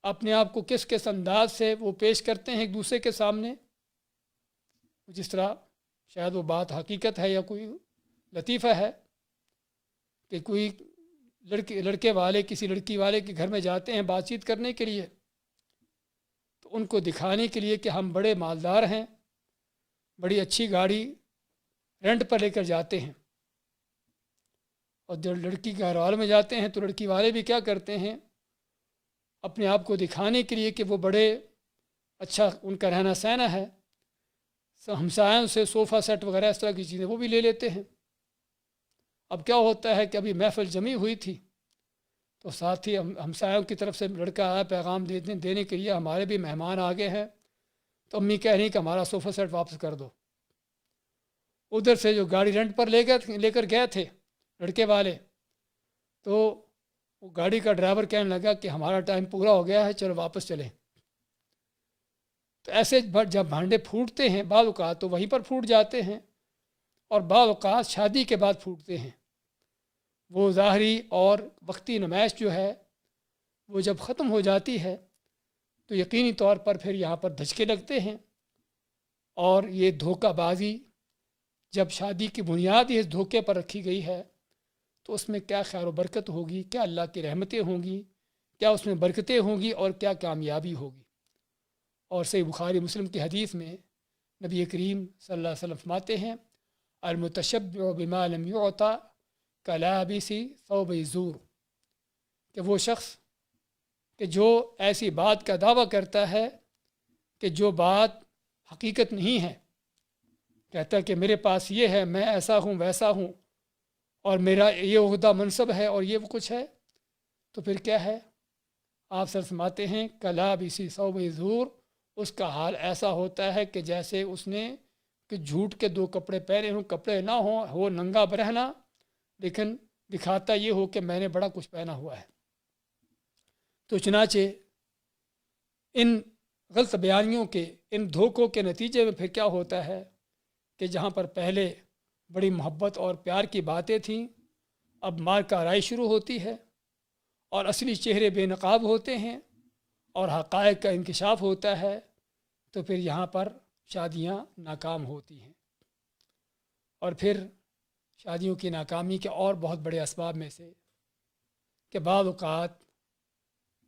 اپنے آپ کو کس کس انداز سے وہ پیش کرتے ہیں ایک دوسرے کے سامنے، جس طرح شاید وہ بات حقیقت ہے یا کوئی لطیفہ ہے کہ کوئی لڑکے والے کسی لڑکی والے کے گھر میں جاتے ہیں بات چیت کرنے کے لیے، تو ان کو دکھانے کے لیے کہ ہم بڑے مالدار ہیں، بڑی اچھی گاڑی رینٹ پر لے کر جاتے ہیں. اور جب لڑکی کے گھر والوں میں جاتے ہیں تو لڑکی والے بھی کیا کرتے ہیں، اپنے آپ کو دکھانے کے لیے کہ وہ بڑے اچھا ان کا رہنا سہنا ہے، ہمسایوں سے صوفہ سیٹ وغیرہ اس طرح کی چیزیں وہ بھی لے لیتے ہیں. اب کیا ہوتا ہے کہ ابھی محفل جمی ہوئی تھی تو ساتھ ہی ہمسایوں کی طرف سے لڑکا آیا پیغام دینے کے لیے ہمارے بھی مہمان آ گئے ہیں، تو امی کہہ رہی کہ ہمارا صوفہ سیٹ واپس کر دو. ادھر سے جو گاڑی رینٹ پر لے کر گئے تھے لڑکے والے، تو وہ گاڑی کا ڈرائیور کہنے لگا کہ ہمارا ٹائم پورا ہو گیا ہے، چلو واپس چلیں. تو ایسے جب بھانڈے پھوٹتے ہیں بعض اوقات تو وہیں پر پھوٹ جاتے ہیں، اور بعض اوقات شادی کے بعد پھوٹتے ہیں. وہ ظاہری اور وقتی نمائش جو ہے وہ جب ختم ہو جاتی ہے تو یقینی طور پر پھر یہاں پر دھچکے لگتے ہیں. اور یہ دھوکہ بازی جب شادی کی بنیاد اس دھوکے پر رکھی گئی ہے تو اس میں کیا خیر و برکت ہوگی، کیا اللہ کی رحمتیں ہوں گی، کیا اس میں برکتیں ہوں گی اور کیا کامیابی ہوگی. اور صحیح بخاری مسلم کی حدیث میں نبی کریم صلی اللہ علیہ وسلم فرماتے ہیں المتشبع بما لم يعطى كلابس ثوب الزور، کہ وہ شخص کہ جو ایسی بات کا دعویٰ کرتا ہے کہ جو بات حقیقت نہیں ہے، کہتا ہے کہ میرے پاس یہ ہے، میں ایسا ہوں ویسا ہوں اور میرا یہ عہدہ منصب ہے اور یہ وہ کچھ ہے، تو پھر کیا ہے؟ آپ سر فرماتے ہیں کلابس ثوب الزور، اس کا حال ایسا ہوتا ہے کہ جیسے اس نے کہ جھوٹ کے دو کپڑے پہنے ہوں، کپڑے نہ ہوں، ہو ننگا برہنا لیکن دکھاتا یہ ہو کہ میں نے بڑا کچھ پہنا ہوا ہے. تو چنانچہ ان غلط بیانیوں کے، ان دھوکوں کے نتیجے میں پھر کیا ہوتا ہے کہ جہاں پر پہلے بڑی محبت اور پیار کی باتیں تھیں، اب مار کا رائی شروع ہوتی ہے اور اصلی چہرے بے نقاب ہوتے ہیں اور حقائق کا انکشاف ہوتا ہے، تو پھر یہاں پر شادیاں ناکام ہوتی ہیں. اور پھر شادیوں کی ناکامی کے اور بہت بڑے اسباب میں سے کہ بعض اوقات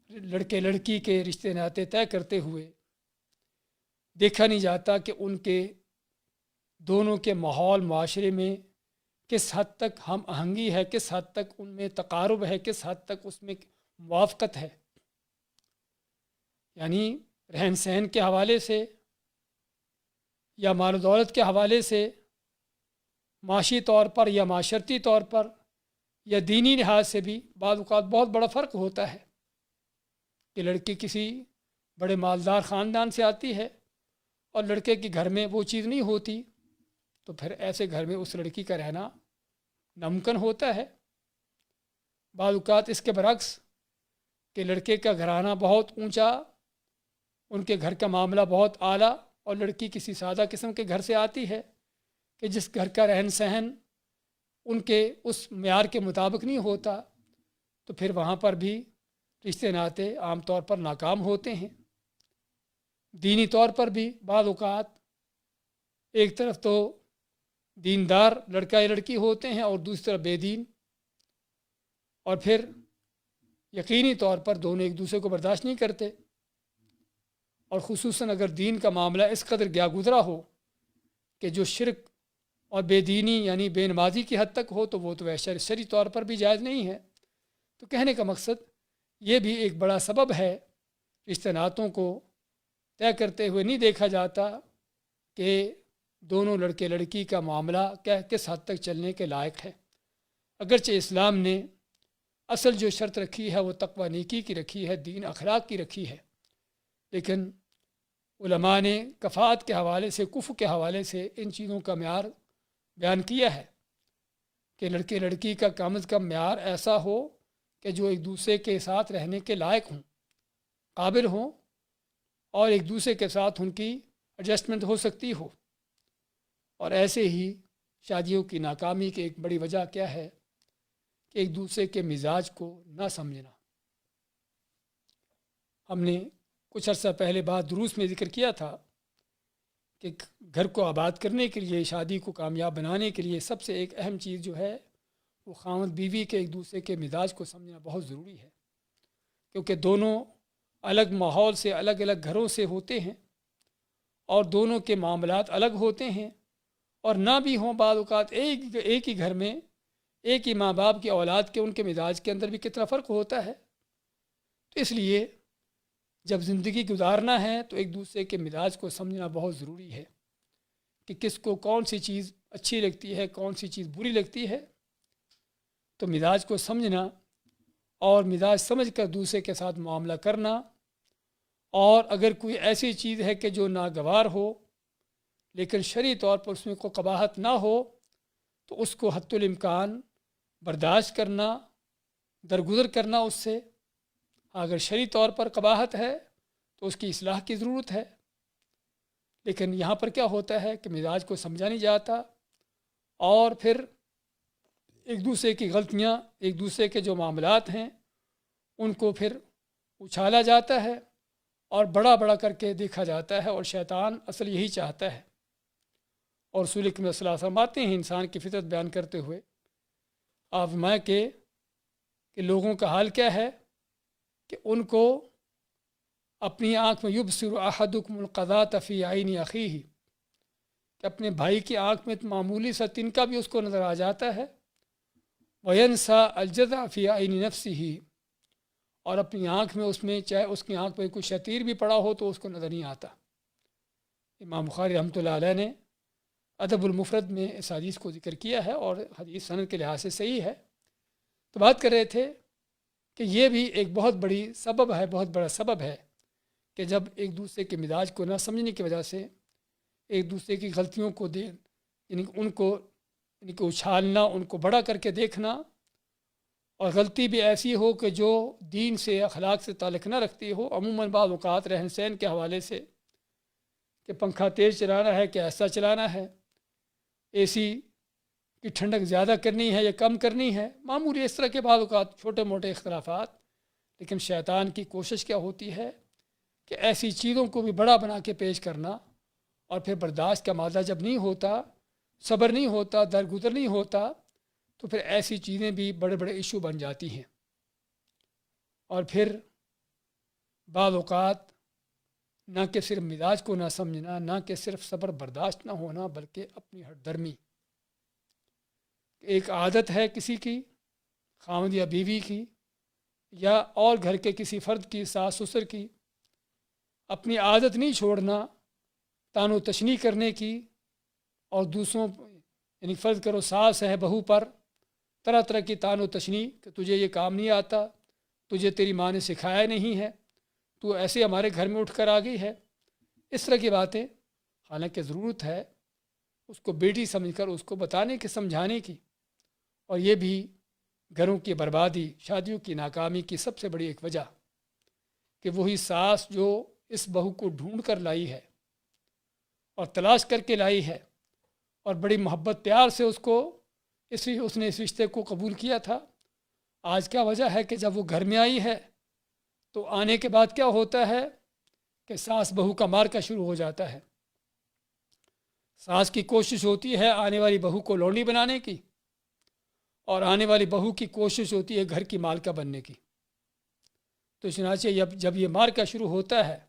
لڑکے لڑکی کے رشتے ناطے طے کرتے ہوئے دیکھا نہیں جاتا کہ ان کے دونوں کے ماحول معاشرے میں کس حد تک ہم آہنگی ہے، کس حد تک ان میں تقارب ہے، کس حد تک اس میں موافقت ہے. یعنی رہن سہن کے حوالے سے یا مال و دولت کے حوالے سے، معاشی طور پر یا معاشرتی طور پر یا دینی لحاظ سے بھی بعض اوقات بہت بڑا فرق ہوتا ہے کہ لڑکی کسی بڑے مالدار خاندان سے آتی ہے اور لڑکے کے گھر میں وہ چیز نہیں ہوتی، تو پھر ایسے گھر میں اس لڑکی کا رہنا ناممکن ہوتا ہے. بعض اوقات اس کے برعکس کہ لڑکے کا گھرانہ بہت اونچا، ان کے گھر کا معاملہ بہت اعلیٰ، اور لڑکی کسی سادہ قسم کے گھر سے آتی ہے کہ جس گھر کا رہن سہن ان کے اس معیار کے مطابق نہیں ہوتا، تو پھر وہاں پر بھی رشتے ناطے عام طور پر ناکام ہوتے ہیں. دینی طور پر بھی بعض اوقات ایک طرف تو دیندار لڑکا یا لڑکی ہوتے ہیں اور دوسری طرف بے دین، اور پھر یقینی طور پر دونوں ایک دوسرے کو برداشت نہیں کرتے. اور خصوصاً اگر دین کا معاملہ اس قدر گیا گزرا ہو کہ جو شرک اور بے دینی یعنی بے نمازی کی حد تک ہو، تو وہ تو شرعی طور پر بھی جائز نہیں ہے. تو کہنے کا مقصد یہ بھی ایک بڑا سبب ہے رشتہ ناتوں کو طے کرتے ہوئے نہیں دیکھا جاتا کہ دونوں لڑکے لڑکی کا معاملہ کس حد تک چلنے کے لائق ہے. اگرچہ اسلام نے اصل جو شرط رکھی ہے وہ تقوی نیکی کی رکھی ہے، دین اخلاق کی رکھی ہے، لیکن علماء نے کفاءت کے حوالے سے، کفو کے حوالے سے ان چیزوں کا معیار بیان کیا ہے کہ لڑکے لڑکی کا کم از کم معیار ایسا ہو کہ جو ایک دوسرے کے ساتھ رہنے کے لائق ہوں، قابل ہوں، اور ایک دوسرے کے ساتھ ان کی ایڈجسٹمنٹ ہو سکتی ہو۔ اور ایسے ہی شادیوں کی ناکامی کی ایک بڑی وجہ کیا ہے کہ ایک دوسرے کے مزاج کو نہ سمجھنا۔ ہم نے کچھ عرصہ پہلے بات دروس میں ذکر کیا تھا کہ گھر کو آباد کرنے کے لیے، شادی کو کامیاب بنانے کے لیے سب سے ایک اہم چیز جو ہے وہ خاوند بیوی کے ایک دوسرے کے مزاج کو سمجھنا بہت ضروری ہے، کیونکہ دونوں الگ ماحول سے، الگ الگ گھروں سے ہوتے ہیں، اور دونوں کے معاملات الگ ہوتے ہیں، اور نہ بھی ہوں بعض اوقات ایک ہی گھر میں ایک ہی ماں باپ کی اولاد کے ان کے مزاج کے اندر بھی کتنا فرق ہوتا ہے۔ تو اس لیے جب زندگی گزارنا ہے تو ایک دوسرے کے مزاج کو سمجھنا بہت ضروری ہے کہ کس کو کون سی چیز اچھی لگتی ہے، کون سی چیز بری لگتی ہے۔ تو مزاج کو سمجھنا اور مزاج سمجھ کر دوسرے کے ساتھ معاملہ کرنا، اور اگر کوئی ایسی چیز ہے کہ جو ناگوار ہو لیکن شرعی طور پر اس میں کوئی قباحت نہ ہو تو اس کو حتی الامکان برداشت کرنا، درگزر کرنا اس سے۔ اگر شرعی طور پر قباحت ہے تو اس کی اصلاح کی ضرورت ہے، لیکن یہاں پر کیا ہوتا ہے کہ مزاج کو سمجھا نہیں جاتا، اور پھر ایک دوسرے کی غلطیاں، ایک دوسرے کے جو معاملات ہیں ان کو پھر اچھالا جاتا ہے اور بڑا بڑا کر کے دیکھا جاتا ہے، اور شیطان اصل یہی چاہتا ہے۔ اور رسول اکرم صلی اللہ علیہ وسلم آتے ہیں انسان کی فطرت بیان کرتے ہوئے، آپ فرمائیں کہ لوگوں کا حال کیا ہے کہ ان کو اپنی آنکھ میں یبصر احدکم القذاۃ فی عین اخیہ، کہ اپنے بھائی کی آنکھ میں معمولی سا تنکا بھی اس کو نظر آ جاتا ہے، وینسیٰ الجذع فی عین نفسہ، اور اپنی آنکھ میں اس میں چاہے اس کی آنکھ میں کوئی شتیر بھی پڑا ہو تو اس کو نظر نہیں آتا۔ امام بخاری رحمۃ اللہ علیہ نے ادب المفرد میں اس حدیث کو ذکر کیا ہے، اور حدیث سند کے لحاظ سے صحیح ہے۔ تو بات کر رہے تھے کہ یہ بھی ایک بہت بڑی سبب ہے، بہت بڑا سبب ہے کہ جب ایک دوسرے کے مزاج کو نہ سمجھنے کی وجہ سے ایک دوسرے کی غلطیوں کو یعنی ان کو اچھالنا، ان کو بڑا کر کے دیکھنا، اور غلطی بھی ایسی ہو کہ جو دین سے، اخلاق سے تعلق نہ رکھتی ہو، عموماً بعض اوقات رہن سہن کے حوالے سے کہ پنکھا تیز چلانا ہے کہ ایسا چلانا ہے، اے سی کی ٹھنڈک زیادہ کرنی ہے یا کم کرنی ہے، معمولی اس طرح کے بعض اوقات چھوٹے موٹے اختلافات۔ لیکن شیطان کی کوشش کیا ہوتی ہے کہ ایسی چیزوں کو بھی بڑا بنا کے پیش کرنا، اور پھر برداشت کا مادہ جب نہیں ہوتا، صبر نہیں ہوتا، درگزر نہیں ہوتا، تو پھر ایسی چیزیں بھی بڑے بڑے ایشو بن جاتی ہیں، اور پھر بعض اوقات نہ کہ صرف مزاج کو نہ سمجھنا، نہ کہ صرف صبر برداشت نہ ہونا، بلکہ اپنی ہٹ درمی، ایک عادت ہے کسی کی، خاوند یا بیوی کی، یا اور گھر کے کسی فرد کی، ساس سسر کی، اپنی عادت نہیں چھوڑنا تان و تشنیع کرنے کی، اور دوسروں یعنی فرض کرو ساس ہے بہو پر طرح طرح کی تان و تشنیع کہ تجھے یہ کام نہیں آتا، تجھے تیری ماں نے سکھایا نہیں ہے، تو ایسے ہمارے گھر میں اٹھ کر آ گئی ہے، اس طرح کی باتیں۔ حالانکہ ضرورت ہے اس کو بیٹی سمجھ کر اس کو بتانے کی، سمجھانے کی، اور یہ بھی گھروں کی بربادی، شادیوں کی ناکامی کی سب سے بڑی ایک وجہ کہ وہی ساس جو اس بہو کو ڈھونڈ کر لائی ہے اور تلاش کر کے لائی ہے، اور بڑی محبت پیار سے اس نے اس رشتے کو قبول کیا تھا، آج کیا وجہ ہے کہ جب وہ گھر میں آئی ہے تو آنے کے بعد کیا ہوتا ہے کہ ساس بہو کا مارکا شروع ہو جاتا ہے۔ ساس کی کوشش ہوتی ہے آنے والی بہو کو لونڈی بنانے کی، اور آنے والی بہو کی کوشش ہوتی ہے گھر کی مالکہ بننے کی۔ تو چنانچہ جب یہ مارکا شروع ہوتا ہے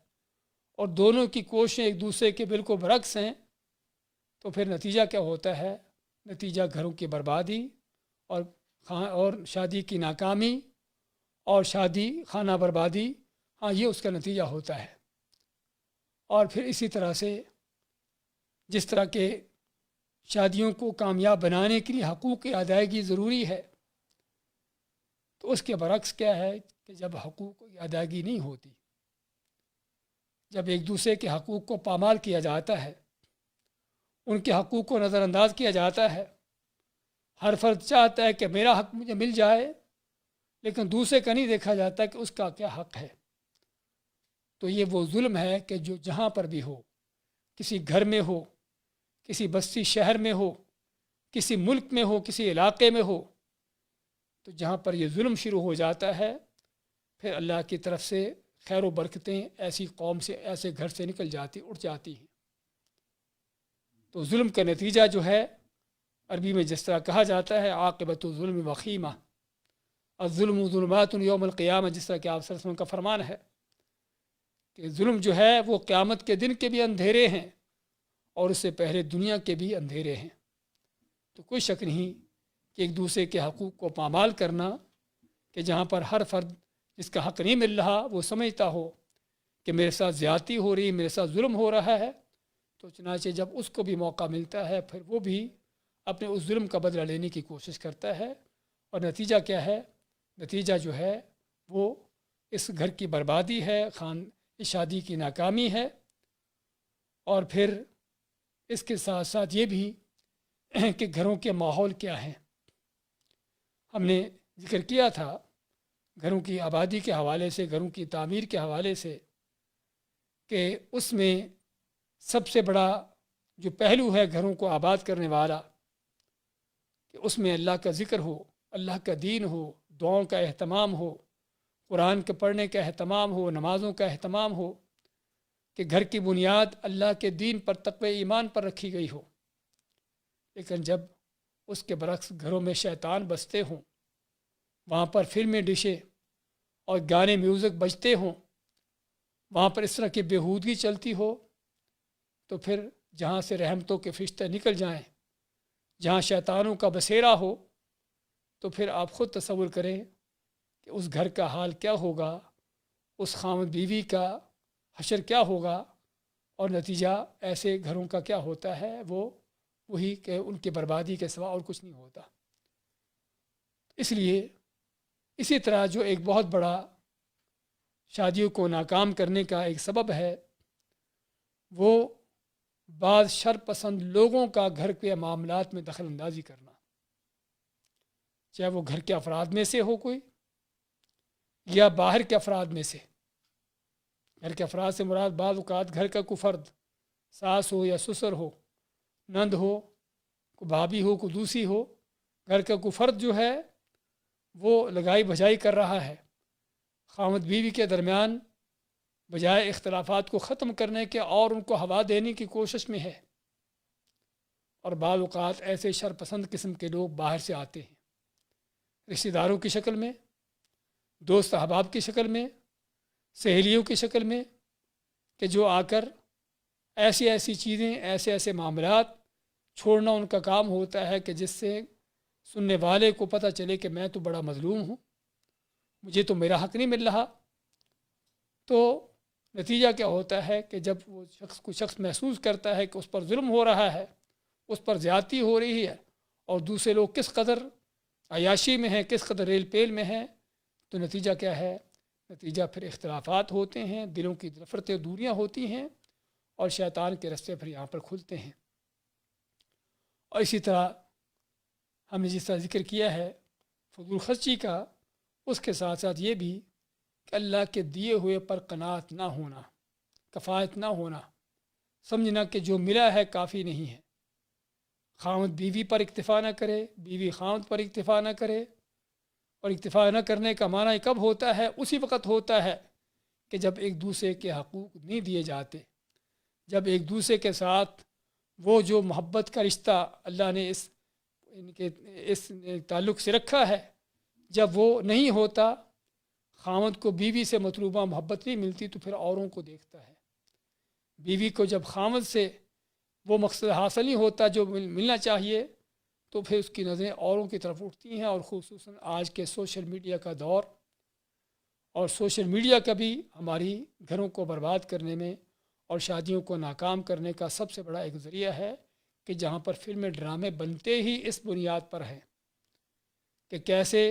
اور دونوں کی کوششیں ایک دوسرے کے بالکل برعکس ہیں، تو پھر نتیجہ کیا ہوتا ہے؟ نتیجہ گھروں کی بربادی اور شادی کی ناکامی اور شادی خانہ بربادی، یہ اس کا نتیجہ ہوتا ہے۔ اور پھر اسی طرح سے جس طرح کے شادیوں کو کامیاب بنانے کے لیے حقوق کی ادائیگی ضروری ہے، تو اس کے برعکس کیا ہے کہ جب حقوق کی ادائیگی نہیں ہوتی، جب ایک دوسرے کے حقوق کو پامال کیا جاتا ہے، ان کے حقوق کو نظر انداز کیا جاتا ہے، ہر فرد چاہتا ہے کہ میرا حق مجھے مل جائے، لیکن دوسرے کا نہیں دیکھا جاتا کہ اس کا کیا حق ہے۔ تو یہ وہ ظلم ہے کہ جو جہاں پر بھی ہو، کسی گھر میں ہو، کسی بستی شہر میں ہو، کسی ملک میں ہو، کسی علاقے میں ہو، تو جہاں پر یہ ظلم شروع ہو جاتا ہے، پھر اللہ کی طرف سے خیر و برکتیں ایسی قوم سے، ایسے گھر سے نکل جاتی، اٹھ جاتی ہیں۔ تو ظلم کا نتیجہ جو ہے، عربی میں جس طرح کہا جاتا ہے عاقبۃ الظلم وخیمہ، الظلم ظلمات یوم القیامہ، جس طرح کہ آپ صلی اللہ علیہ وسلم کا فرمان ہے کہ ظلم جو ہے وہ قیامت کے دن کے بھی اندھیرے ہیں اور اس سے پہلے دنیا کے بھی اندھیرے ہیں۔ تو کوئی شک نہیں کہ ایک دوسرے کے حقوق کو پامال کرنا، کہ جہاں پر ہر فرد جس کا حق نہیں مل رہا وہ سمجھتا ہو کہ میرے ساتھ زیادتی ہو رہی، میرے ساتھ ظلم ہو رہا ہے، تو چنانچہ جب اس کو بھی موقع ملتا ہے پھر وہ بھی اپنے اس ظلم کا بدلہ لینے کی کوشش کرتا ہے، اور نتیجہ کیا ہے؟ نتیجہ جو ہے وہ اس گھر کی بربادی ہے، اس شادی کی ناکامی ہے، اور پھر اس کے ساتھ ساتھ یہ بھی کہ گھروں کے ماحول کیا ہیں۔ ہم نے ذکر کیا تھا گھروں کی آبادی کے حوالے سے، گھروں کی تعمیر کے حوالے سے، کہ اس میں سب سے بڑا جو پہلو ہے گھروں کو آباد کرنے والا، کہ اس میں اللہ کا ذکر ہو، اللہ کا دین ہو، دعاؤں کا اہتمام ہو، قرآن کے پڑھنے کا اہتمام ہو، نمازوں کا اہتمام ہو، کہ گھر کی بنیاد اللہ کے دین پر، تقوی ایمان پر رکھی گئی ہو۔ لیکن جب اس کے برعکس گھروں میں شیطان بستے ہوں، وہاں پر فلمیں ڈشیں اور گانے میوزک بجتے ہوں، وہاں پر اس طرح کی بےہودگی چلتی ہو، تو پھر جہاں سے رحمتوں کے فرشتے نکل جائیں، جہاں شیطانوں کا بسیرا ہو، تو پھر آپ خود تصور کریں کہ اس گھر کا حال کیا ہوگا، اس خاوند بیوی کا حشر کیا ہوگا، اور نتیجہ ایسے گھروں کا کیا ہوتا ہے، وہی کہ ان کی بربادی کے سوا اور کچھ نہیں ہوتا۔ اس لیے اسی طرح جو ایک بہت بڑا شادیوں کو ناکام کرنے کا ایک سبب ہے، وہ بعض شر پسند لوگوں کا گھر کے معاملات میں دخل اندازی کرنا، چاہے وہ گھر کے افراد میں سے ہو کوئی، یا باہر کے افراد میں سے۔ گھر کے افراد سے مراد بعض اوقات گھر کا کوئی فرد، ساس ہو یا سسر ہو، نند ہو، کوئی بھابھی ہو، کوئی دوسی ہو، گھر کا کوئی فرد جو ہے وہ لگائی بجائی کر رہا ہے، خاوند بیوی کے درمیان بجائے اختلافات کو ختم کرنے کے اور ان کو ہوا دینے کی کوشش میں ہے۔ اور بعض اوقات ایسے شرپسند قسم کے لوگ باہر سے آتے ہیں، رشتہ داروں کی شکل میں، دوست احباب کی شکل میں، سہیلیوں کی شکل میں، کہ جو آ کر ایسی ایسی چیزیں، ایسے ایسے معاملات چھوڑنا ان کا کام ہوتا ہے کہ جس سے سننے والے کو پتہ چلے کہ میں تو بڑا مظلوم ہوں، مجھے تو میرا حق نہیں مل رہا۔ تو نتیجہ کیا ہوتا ہے کہ جب وہ کوئی شخص محسوس کرتا ہے کہ اس پر ظلم ہو رہا ہے، اس پر زیادتی ہو رہی ہے، اور دوسرے لوگ کس قدر عیاشی میں ہیں، کس قدر ریل پیل میں ہیں، تو نتیجہ کیا ہے؟ نتیجہ پھر اختلافات ہوتے ہیں، دلوں کی نفرتیں، دوریاں ہوتی ہیں، اور شیطان کے رستے پھر یہاں پر کھلتے ہیں۔ اور اسی طرح ہم نے جس طرح ذکر کیا ہے فضول خرچی کا، اس کے ساتھ ساتھ یہ بھی کہ اللہ کے دیے ہوئے پر قناعت نہ ہونا، کفایت نہ ہونا، سمجھنا کہ جو ملا ہے کافی نہیں ہے، خاوند بیوی پر اکتفا نہ کرے، بیوی خاوند پر اکتفا نہ کرے، اور اکتفا نہ کرنے کا معنی کب ہوتا ہے؟ اسی وقت ہوتا ہے کہ جب ایک دوسرے کے حقوق نہیں دیے جاتے، جب ایک دوسرے کے ساتھ وہ جو محبت کا رشتہ اللہ نے اس تعلق سے رکھا ہے، جب وہ نہیں ہوتا، خاوند کو بیوی سے مطلوبہ محبت نہیں ملتی، تو پھر اوروں کو دیکھتا ہے۔ بیوی کو جب خاوند سے وہ مقصد حاصل نہیں ہوتا جو ملنا چاہیے، تو پھر اس کی نظریں اوروں کی طرف اٹھتی ہیں، اور خصوصاً آج کے سوشل میڈیا کا دور، اور سوشل میڈیا کا بھی ہماری گھروں کو برباد کرنے میں اور شادیوں کو ناکام کرنے کا سب سے بڑا ایک ذریعہ ہے، کہ جہاں پر فلمیں ڈرامے بنتے ہی اس بنیاد پر ہیں کہ کیسے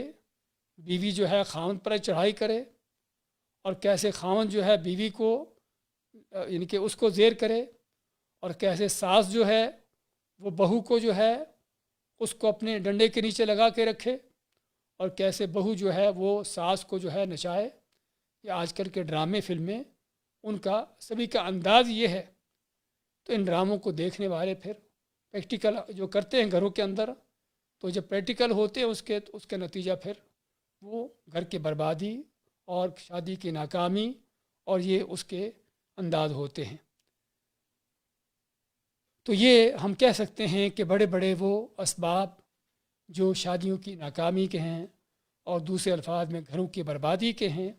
بیوی جو ہے خاوند پر چڑھائی کرے، اور کیسے خاوند جو ہے بیوی کو یعنی کہ اس کو زیر کرے، اور کیسے ساس جو ہے وہ بہو کو جو ہے اس کو اپنے ڈنڈے کے نیچے لگا کے رکھے اور کیسے بہو جو ہے وہ ساس کو جو ہے نچائے. یا آج کل کے ڈرامے فلمیں ان کا سبھی کا انداز یہ ہے. تو ان ڈراموں کو دیکھنے والے پھر پریکٹیکل جو کرتے ہیں گھروں کے اندر، تو جب پریکٹیکل ہوتے ہیں اس کے نتیجہ پھر وہ گھر کی بربادی اور شادی کی ناکامی اور یہ اس کے انداز ہوتے ہیں. تو یہ ہم کہہ سکتے ہیں کہ بڑے بڑے وہ اسباب جو شادیوں کی ناکامی کے ہیں اور دوسرے الفاظ میں گھروں کی بربادی کے ہیں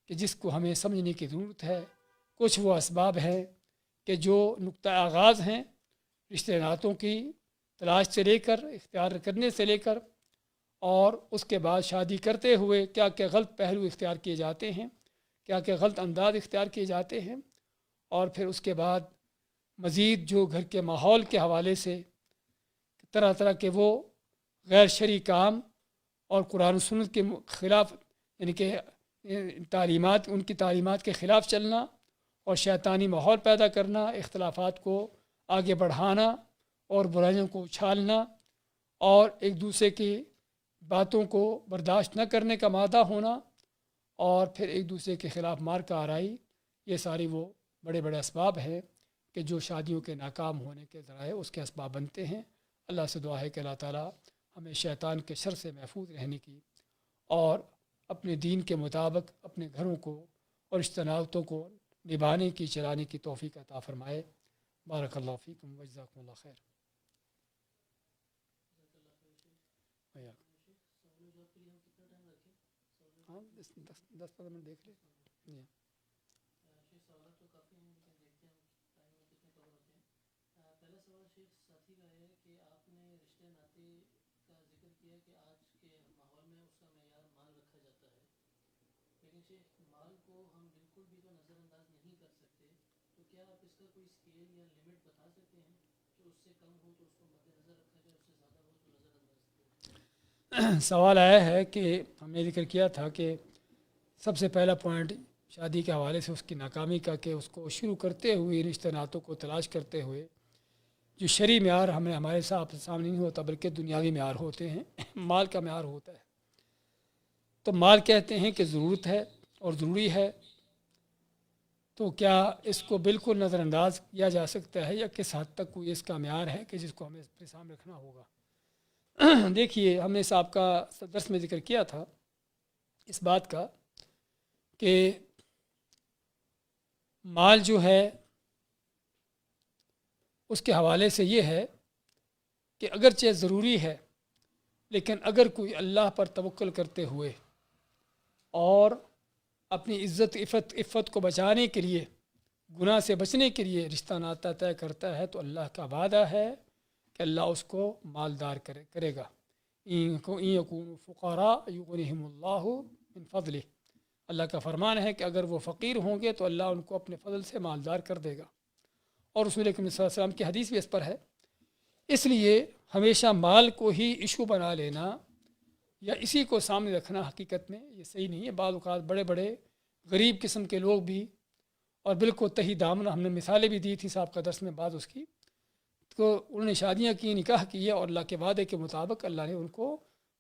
کہ جس کو ہمیں سمجھنے کی ضرورت ہے. کچھ وہ اسباب ہیں کہ جو نقطہ آغاز ہیں رشتے ناتوں کی تلاش سے لے کر اختیار کرنے سے لے کر اور اس کے بعد شادی کرتے ہوئے کیا کیا غلط پہلو اختیار کیے جاتے ہیں، کیا کیا غلط انداز اختیار کیے جاتے ہیں، اور پھر اس کے بعد مزید جو گھر کے ماحول کے حوالے سے طرح طرح کے وہ غیر شرعی کام اور قرآن و سنت کے خلاف یعنی کہ تعلیمات ان کی تعلیمات کے خلاف چلنا اور شیطانی ماحول پیدا کرنا، اختلافات کو آگے بڑھانا اور برائیوں کو اچھالنا اور ایک دوسرے کی باتوں کو برداشت نہ کرنے کا مادہ ہونا اور پھر ایک دوسرے کے خلاف مار کا آرائی، یہ ساری وہ بڑے بڑے اسباب ہیں کہ جو شادیوں کے ناکام ہونے کے ذرائع اس کے اسباب بنتے ہیں. اللہ سے دعا ہے کہ اللہ تعالیٰ ہمیں شیطان کے شر سے محفوظ رہنے کی اور اپنے دین کے مطابق اپنے گھروں کو اور رشتہ ناتوں کو نبھانے کی چلانے کی توفیق عطا فرمائے. بارک اللہ فیکم و جزاکم اللہ خیر. ہاں 10-15 منٹ دیکھ لیں. پہلا سوال شیخ ساتھی کا ہے کہ آپ نے رشتے ناتے کا ذکر کیا کہ آج کے ماحول میں اس کا معیار مال رکھا جاتا ہے، لیکن شیخ مال کو ہم بالکل بھی تو نظر انداز نہیں کر سکتے، تو کیا آپ اس کا کوئی اسکیل یا لمٹ بتا سکتے ہیں کہ اس سے کم ہو تو اس کو مد نظر رکھا جائے، اس سے زیادہ ہو تو نظر انداز؟ سوال آیا ہے کہ ہم نے ذکر کیا تھا کہ سب سے پہلا پوائنٹ شادی کے حوالے سے اس کی ناکامی کا کہ اس کو شروع کرتے ہوئے رشتہ ناتوں کو تلاش کرتے ہوئے جو شرعی معیار ہمارے سامنے نہیں ہوتا بلکہ دنیاوی معیار ہوتے ہیں، مال کا معیار ہوتا ہے. تو مال کہتے ہیں کہ ضرورت ہے اور ضروری ہے، تو کیا اس کو بالکل نظر انداز کیا جا سکتا ہے یا کس حد تک کوئی اس کا معیار ہے کہ جس کو ہمیں اپنے سامنے رکھنا ہوگا؟ دیکھیے ہم نے صاحب کا درس میں ذکر کیا تھا اس بات کا کہ مال جو ہے اس کے حوالے سے یہ ہے کہ اگرچہ ضروری ہے لیکن اگر کوئی اللہ پر توکل کرتے ہوئے اور اپنی عفت کو بچانے کے لیے گناہ سے بچنے کے لیے رشتہ ناتا طے کرتا ہے تو اللہ کا وعدہ ہے کہ اللہ اس کو مالدار کرے گا. ان یکونوا فقراء یغنیہم اللہ من فضلہ، اللہ کا فرمان ہے کہ اگر وہ فقیر ہوں گے تو اللہ ان کو اپنے فضل سے مالدار کر دے گا، اور رسول اکرم صلی اللہ علیہ وسلم کی حدیث بھی اس پر ہے. اس لیے ہمیشہ مال کو ہی ایشو بنا لینا یا اسی کو سامنے رکھنا حقیقت میں یہ صحیح نہیں ہے. بعض اوقات بڑے بڑے غریب قسم کے لوگ بھی اور بالکل تہی دامن، ہم نے مثالیں بھی دی تھی صاحب کا درس میں بعض اس کی، تو انہوں نے شادیاں کی، نکاح کیے اور اللہ کے وعدے کے مطابق اللہ نے ان کو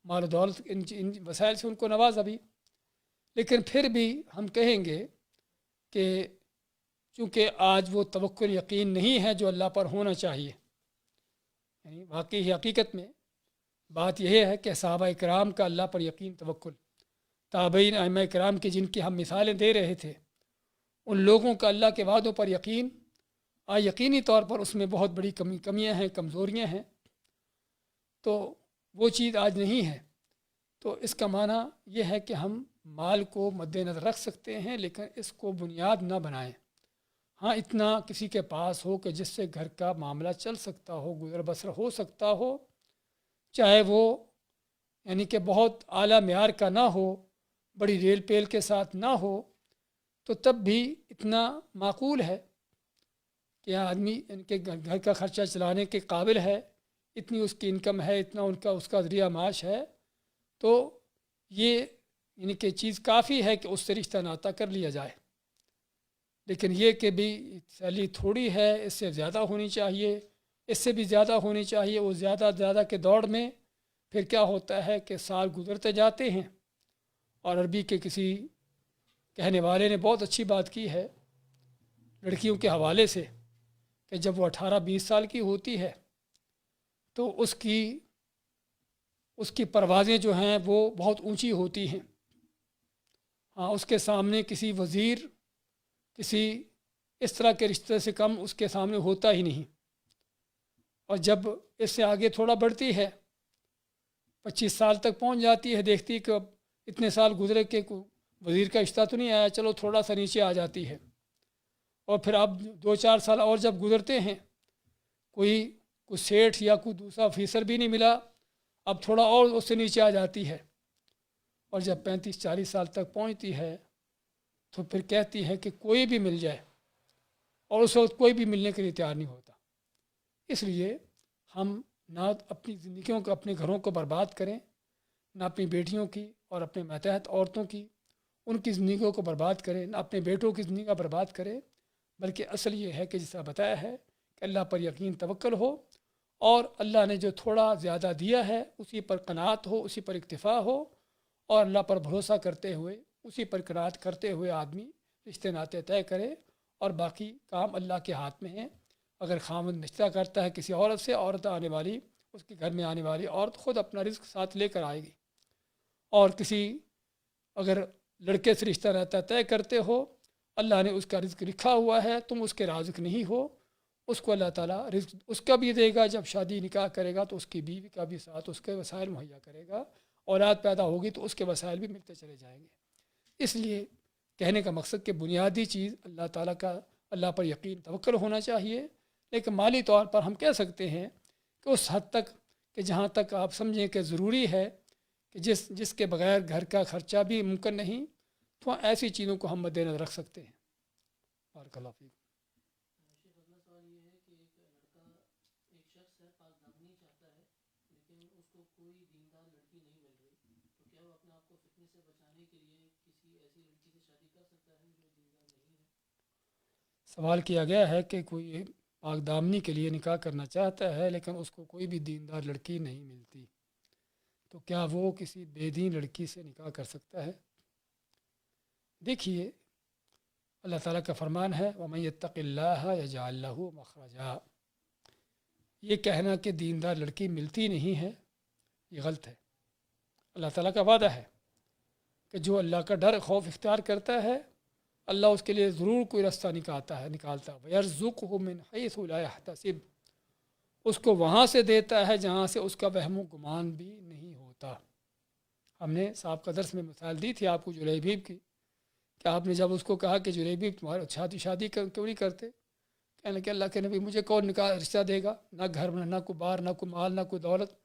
مال و دولت ان وسائل سے ان کو نوازا بھی، لیکن پھر بھی ہم کہیں گے کہ چونکہ آج وہ توکل یقین نہیں ہے جو اللہ پر ہونا چاہیے. یعنی واقعی حقیقت میں بات یہ ہے کہ صحابہ کرام کا اللہ پر یقین توکل، تابعین ائمہ کرام کی جن کی ہم مثالیں دے رہے تھے، ان لوگوں کا اللہ کے وعدوں پر یقین یقینی طور پر اس میں بہت بڑی کمیاں ہیں، کمزوریاں ہیں، تو وہ چیز آج نہیں ہے. تو اس کا معنی یہ ہے کہ ہم مال کو مد نظر رکھ سکتے ہیں لیکن اس کو بنیاد نہ بنائیں. ہاں اتنا کسی کے پاس ہو کہ جس سے گھر کا معاملہ چل سکتا ہو، گزر بسر ہو سکتا ہو، چاہے وہ یعنی کہ بہت اعلیٰ معیار کا نہ ہو، بڑی ریل پیل کے ساتھ نہ ہو، تو تب بھی اتنا معقول ہے کہ آدمی ان کے گھر کا خرچہ چلانے کے قابل ہے، اتنی اس کی انکم ہے، اتنا اس کا ذریعہ معاش ہے، تو یہ یعنی کہ چیز کافی ہے کہ اس سے رشتہ ناتا کر لیا جائے. لیکن یہ کہ بھی سیلری تھوڑی ہے، اس سے زیادہ ہونی چاہیے اس سے بھی زیادہ ہونی چاہیے. وہ زیادہ کے دوڑ میں پھر کیا ہوتا ہے کہ سال گزرتے جاتے ہیں. اور عربی کے کسی کہنے والے نے بہت اچھی بات کی ہے لڑکیوں کے حوالے سے کہ جب وہ 18-20 سال کی ہوتی ہے تو اس کی پروازیں جو ہیں وہ بہت اونچی ہوتی ہیں. ہاں، اس کے سامنے کسی وزیر کسی اس طرح کے رشتے سے کم اس کے سامنے ہوتا ہی نہیں. اور جب اس سے آگے تھوڑا بڑھتی ہے 25 سال تک پہنچ جاتی ہے، دیکھتی کہ اب اتنے سال گزرے کہ وزیر کا رشتہ تو نہیں آیا، چلو تھوڑا سا نیچے آ جاتی ہے. اور پھر اب 2-4 سال اور جب گزرتے ہیں کوئی سیٹھ یا کوئی دوسرا آفیسر بھی نہیں ملا، اب تھوڑا اور اس سے نیچے آ جاتی ہے. اور جب 35-40 سال تک پہنچتی ہے تو پھر کہتی ہے کہ کوئی بھی مل جائے، اور اس وقت کوئی بھی ملنے کے لیے تیار نہیں ہوتا. اس لیے ہم نہ اپنی زندگیوں کو اپنے گھروں کو برباد کریں، نہ اپنی بیٹیوں کی اور اپنے ماتحت عورتوں کی ان کی زندگیوں کو برباد کریں، نہ اپنے بیٹوں کی زندگی کا برباد کریں. بلکہ اصل یہ ہے کہ جس طرح بتایا ہے کہ اللہ پر یقین توکل ہو، اور اللہ نے جو تھوڑا زیادہ دیا ہے اسی پر قناعت ہو، اسی پر اکتفا ہو، اور اللہ پر بھروسہ کرتے ہوئے اسی پر قناعت کرتے ہوئے آدمی رشتے ناطے طے کرے. اور باقی کام اللہ کے ہاتھ میں ہیں. اگر خاوند رشتہ کرتا ہے کسی عورت سے، عورت آنے والی اس کے گھر میں آنے والی عورت خود اپنا رزق ساتھ لے کر آئے گی. اور اگر لڑکے سے رشتہ رہتا طے کرتے ہو، اللہ نے اس کا رزق لکھا ہوا ہے، تم اس کے رازق نہیں ہو، اس کو اللہ تعالیٰ رزق اس کا بھی دے گا. جب شادی نکاح کرے گا تو اس کی بیوی کا بھی ساتھ اس کے وسائل مہیا کرے گا. اولاد پیدا ہوگی تو اس کے وسائل بھی ملتے چلے جائیں گے. اس لیے کہنے کا مقصد کہ بنیادی چیز اللہ پر یقین توکل ہونا چاہیے. لیکن مالی طور پر ہم کہہ سکتے ہیں کہ اس حد تک کہ جہاں تک آپ سمجھیں کہ ضروری ہے کہ جس کے بغیر گھر کا خرچہ بھی ممکن نہیں، تو ایسی چیزوں کو ہم مد نظر رکھ سکتے ہیں. بارک اللہ فیک. شیخ اگلا سوال یہ ہے کہ ایک شخص ہے پاک دامنی چاہتا ہے لیکن اس کو کوئی دیندار لڑکی نہیں مل رہی، تو کیا وہ اپنے آپ کو فتنے سے بچانے کے لیے کسی ایسی لڑکی سے شادی کر سکتا ہے جو دیندار نہیں ہے؟ سوال کیا گیا ہے کہ کوئی پاک دامنی کے لیے نکاح کرنا چاہتا ہے لیکن اس کو کوئی بھی دیندار لڑکی نہیں ملتی، تو کیا وہ کسی بے دین لڑکی سے نکاح کر سکتا ہے؟ دیکھیے، اللہ تعالیٰ کا فرمان ہے وَمَن يَتَّقِ اللَّهَ يَجْعَل لَّهُ مَخْرَجًا. یہ کہنا کہ دیندار لڑکی ملتی نہیں ہے یہ غلط ہے. اللہ تعالیٰ کا وعدہ ہے کہ جو اللہ کا ڈر خوف اختیار کرتا ہے اللہ اس کے لیے ضرور کوئی راستہ نکالتا ہے. وَيَرْزُقْهُ مِنْ حَيْثُ لَا يَحْتَسِبُ. اس کو وہاں سے دیتا ہے جہاں سے اس کا وہم و گمان بھی نہیں ہوتا. ہم نے سابقہ درس میں مثال دی تھی آپ کو جلیبیب کی، کہ آپ نے جب اس کو کہا کہ جلیبیب تمہارے شادی کیوں نہیں کرتے، کہنے کہ اللہ کے نبی مجھے کون نکاح رشتہ دے گا، نہ گھر میں نہ کوئی بار نہ کوئی مال نہ کوئی دولت،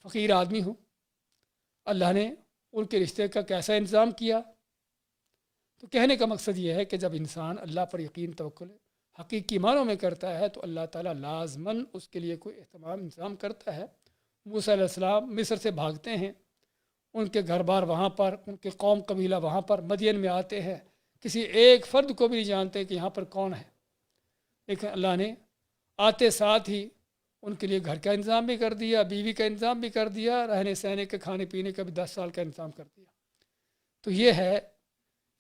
فقیر آدمی ہوں. اللہ نے ان کے رشتے کا کیسا انتظام کیا. تو کہنے کا مقصد یہ ہے کہ جب انسان اللہ پر یقین توکل حقیقی معنوں میں کرتا ہے تو اللہ تعالیٰ لازماً اس کے لیے کوئی انتظام کرتا ہے. موسیٰ علیہ السلام مصر سے بھاگتے ہیں، ان کے گھر بار وہاں پر، ان کے قوم قبیلہ وہاں پر، مدین میں آتے ہیں، کسی ایک فرد کو بھی نہیں جانتے کہ یہاں پر کون ہے. لیکن اللہ نے آتے ساتھ ہی ان کے لیے گھر کا انتظام بھی کر دیا، بیوی کا انتظام بھی کر دیا، رہنے سہنے کے کھانے پینے کا بھی 10 سال کا انتظام کر دیا. تو یہ ہے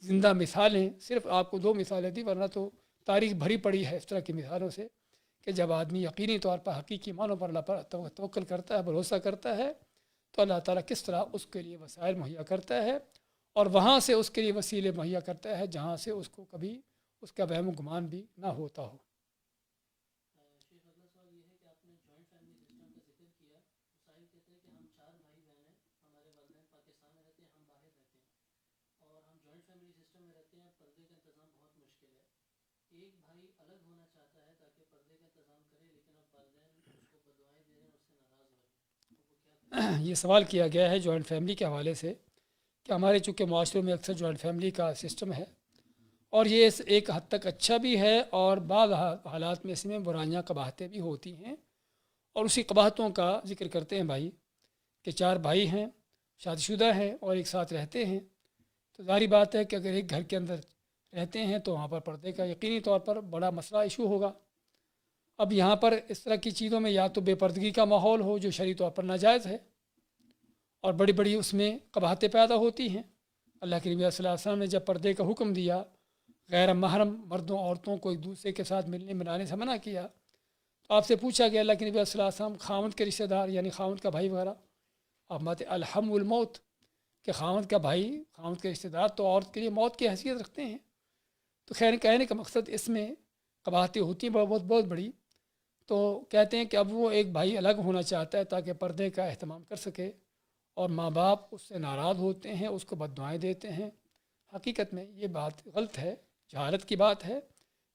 زندہ مثالیں. صرف آپ کو 2 مثالیں دی، ورنہ تو تاریخ بھری پڑی ہے اس طرح کی مثالوں سے کہ جب آدمی یقینی طور پر حقیقی معنوں پر اللہ پر توکل کرتا ہے، بھروسہ کرتا ہے، تو اللہ تعالیٰ کس طرح اس کے لیے وسائل مہیا کرتا ہے اور وہاں سے اس کے لیے وسیلے مہیا کرتا ہے جہاں سے اس کو کبھی اس کا وہم و گمان بھی نہ ہوتا ہو. شیخ اگلا سوال یہ ہے کہ آپ نے جوائنٹ فیملی سسٹم کا ذکر کیا. سائل کہتے ہیں کہ ہم 4 بھائی بہن ہیں، ہمارے والدین پاکستان میں رہتے ہیں، ہم باہر رہتے ہیں اور ہم جوائنٹ فیملی سسٹم میں رہتے ہیں. پردے کا انتظام بہت مشکل ہے. ایک بھائی الگ ہونا چاہتا ہے تاکہ پردے کا انتظام کرے، لیکن اب والدین اس کو بدوائیں دے رہے ہیں، اس سے ناراض ہو رہے ہیں، تو وہ کیا کرے؟ یہ سوال کیا گیا ہے جوائنٹ فیملی کے حوالے سے کہ ہمارے چونکہ معاشروں میں اکثر جوائنٹ فیملی کا سسٹم ہے اور یہ ایک حد تک اچھا بھی ہے اور بعض حالات میں اس میں برائیاں قباحتیں بھی ہوتی ہیں. اور اسی قباحتوں کا ذکر کرتے ہیں بھائی کہ 4 بھائی ہیں، شادی شدہ ہیں اور ایک ساتھ رہتے ہیں. تو ظاہری بات ہے کہ اگر ایک گھر کے اندر رہتے ہیں تو وہاں پر پردے کا یقینی طور پر بڑا مسئلہ ایشو ہوگا. اب یہاں پر اس طرح کی چیزوں میں یا تو بے پردگی کا ماحول ہو جو شرعی طور پر ناجائز ہے، اور بڑی بڑی اس میں قباحتیں پیدا ہوتی ہیں۔ اللہ کے نبی صلی اللہ علیہ وسلم نے جب پردے کا حکم دیا، غیر محرم مردوں عورتوں کو ایک دوسرے کے ساتھ ملنے ملانے سے منع کیا، تو آپ سے پوچھا گیا اللہ کے نبی صلی اللہ علیہ وسلم خاوند کے رشتہ دار یعنی خاوند کا بھائی وغیرہ، آپ ماتے الحم الموت کہ خاوند کا بھائی خاوند کے رشتہ دار تو عورت کے لیے موت کی حیثیت رکھتے ہیں۔ تو خیر کہنے کا مقصد اس میں قباحتیں ہوتی ہیں بہت بہت بڑی، تو کہتے ہیں کہ اب وہ ایک بھائی الگ ہونا چاہتا ہے تاکہ پردے کا اہتمام کر سکے، اور ماں باپ اس سے ناراض ہوتے ہیں، اس کو بد دعائیں دیتے ہیں۔ حقیقت میں یہ بات غلط ہے، جہالت کی بات ہے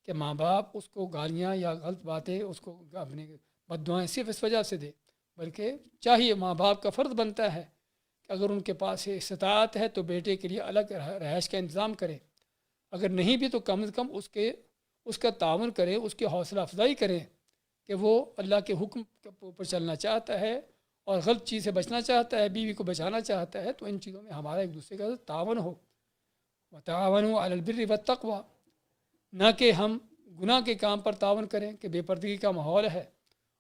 کہ ماں باپ اس کو گالیاں یا غلط باتیں اس کو اپنے بد دعائیں صرف اس وجہ سے دے، بلکہ چاہیے ماں باپ کا فرض بنتا ہے کہ اگر ان کے پاس استطاعت ہے تو بیٹے کے لیے الگ رہائش کا انتظام کرے، اگر نہیں بھی تو کم از کم اس کا تعاون کرے، اس کی حوصلہ افزائی کریں کہ وہ اللہ کے حکم کے اوپر چلنا چاہتا ہے اور غلط چیز سے بچنا چاہتا ہے، بیوی کو بچانا چاہتا ہے، تو ان چیزوں میں ہمارا ایک دوسرے کا تعاون ہو۔ وتعاونوا علی البر والتقوی، نہ کہ ہم گناہ کے کام پر تعاون کریں کہ بے پردگی کا ماحول ہے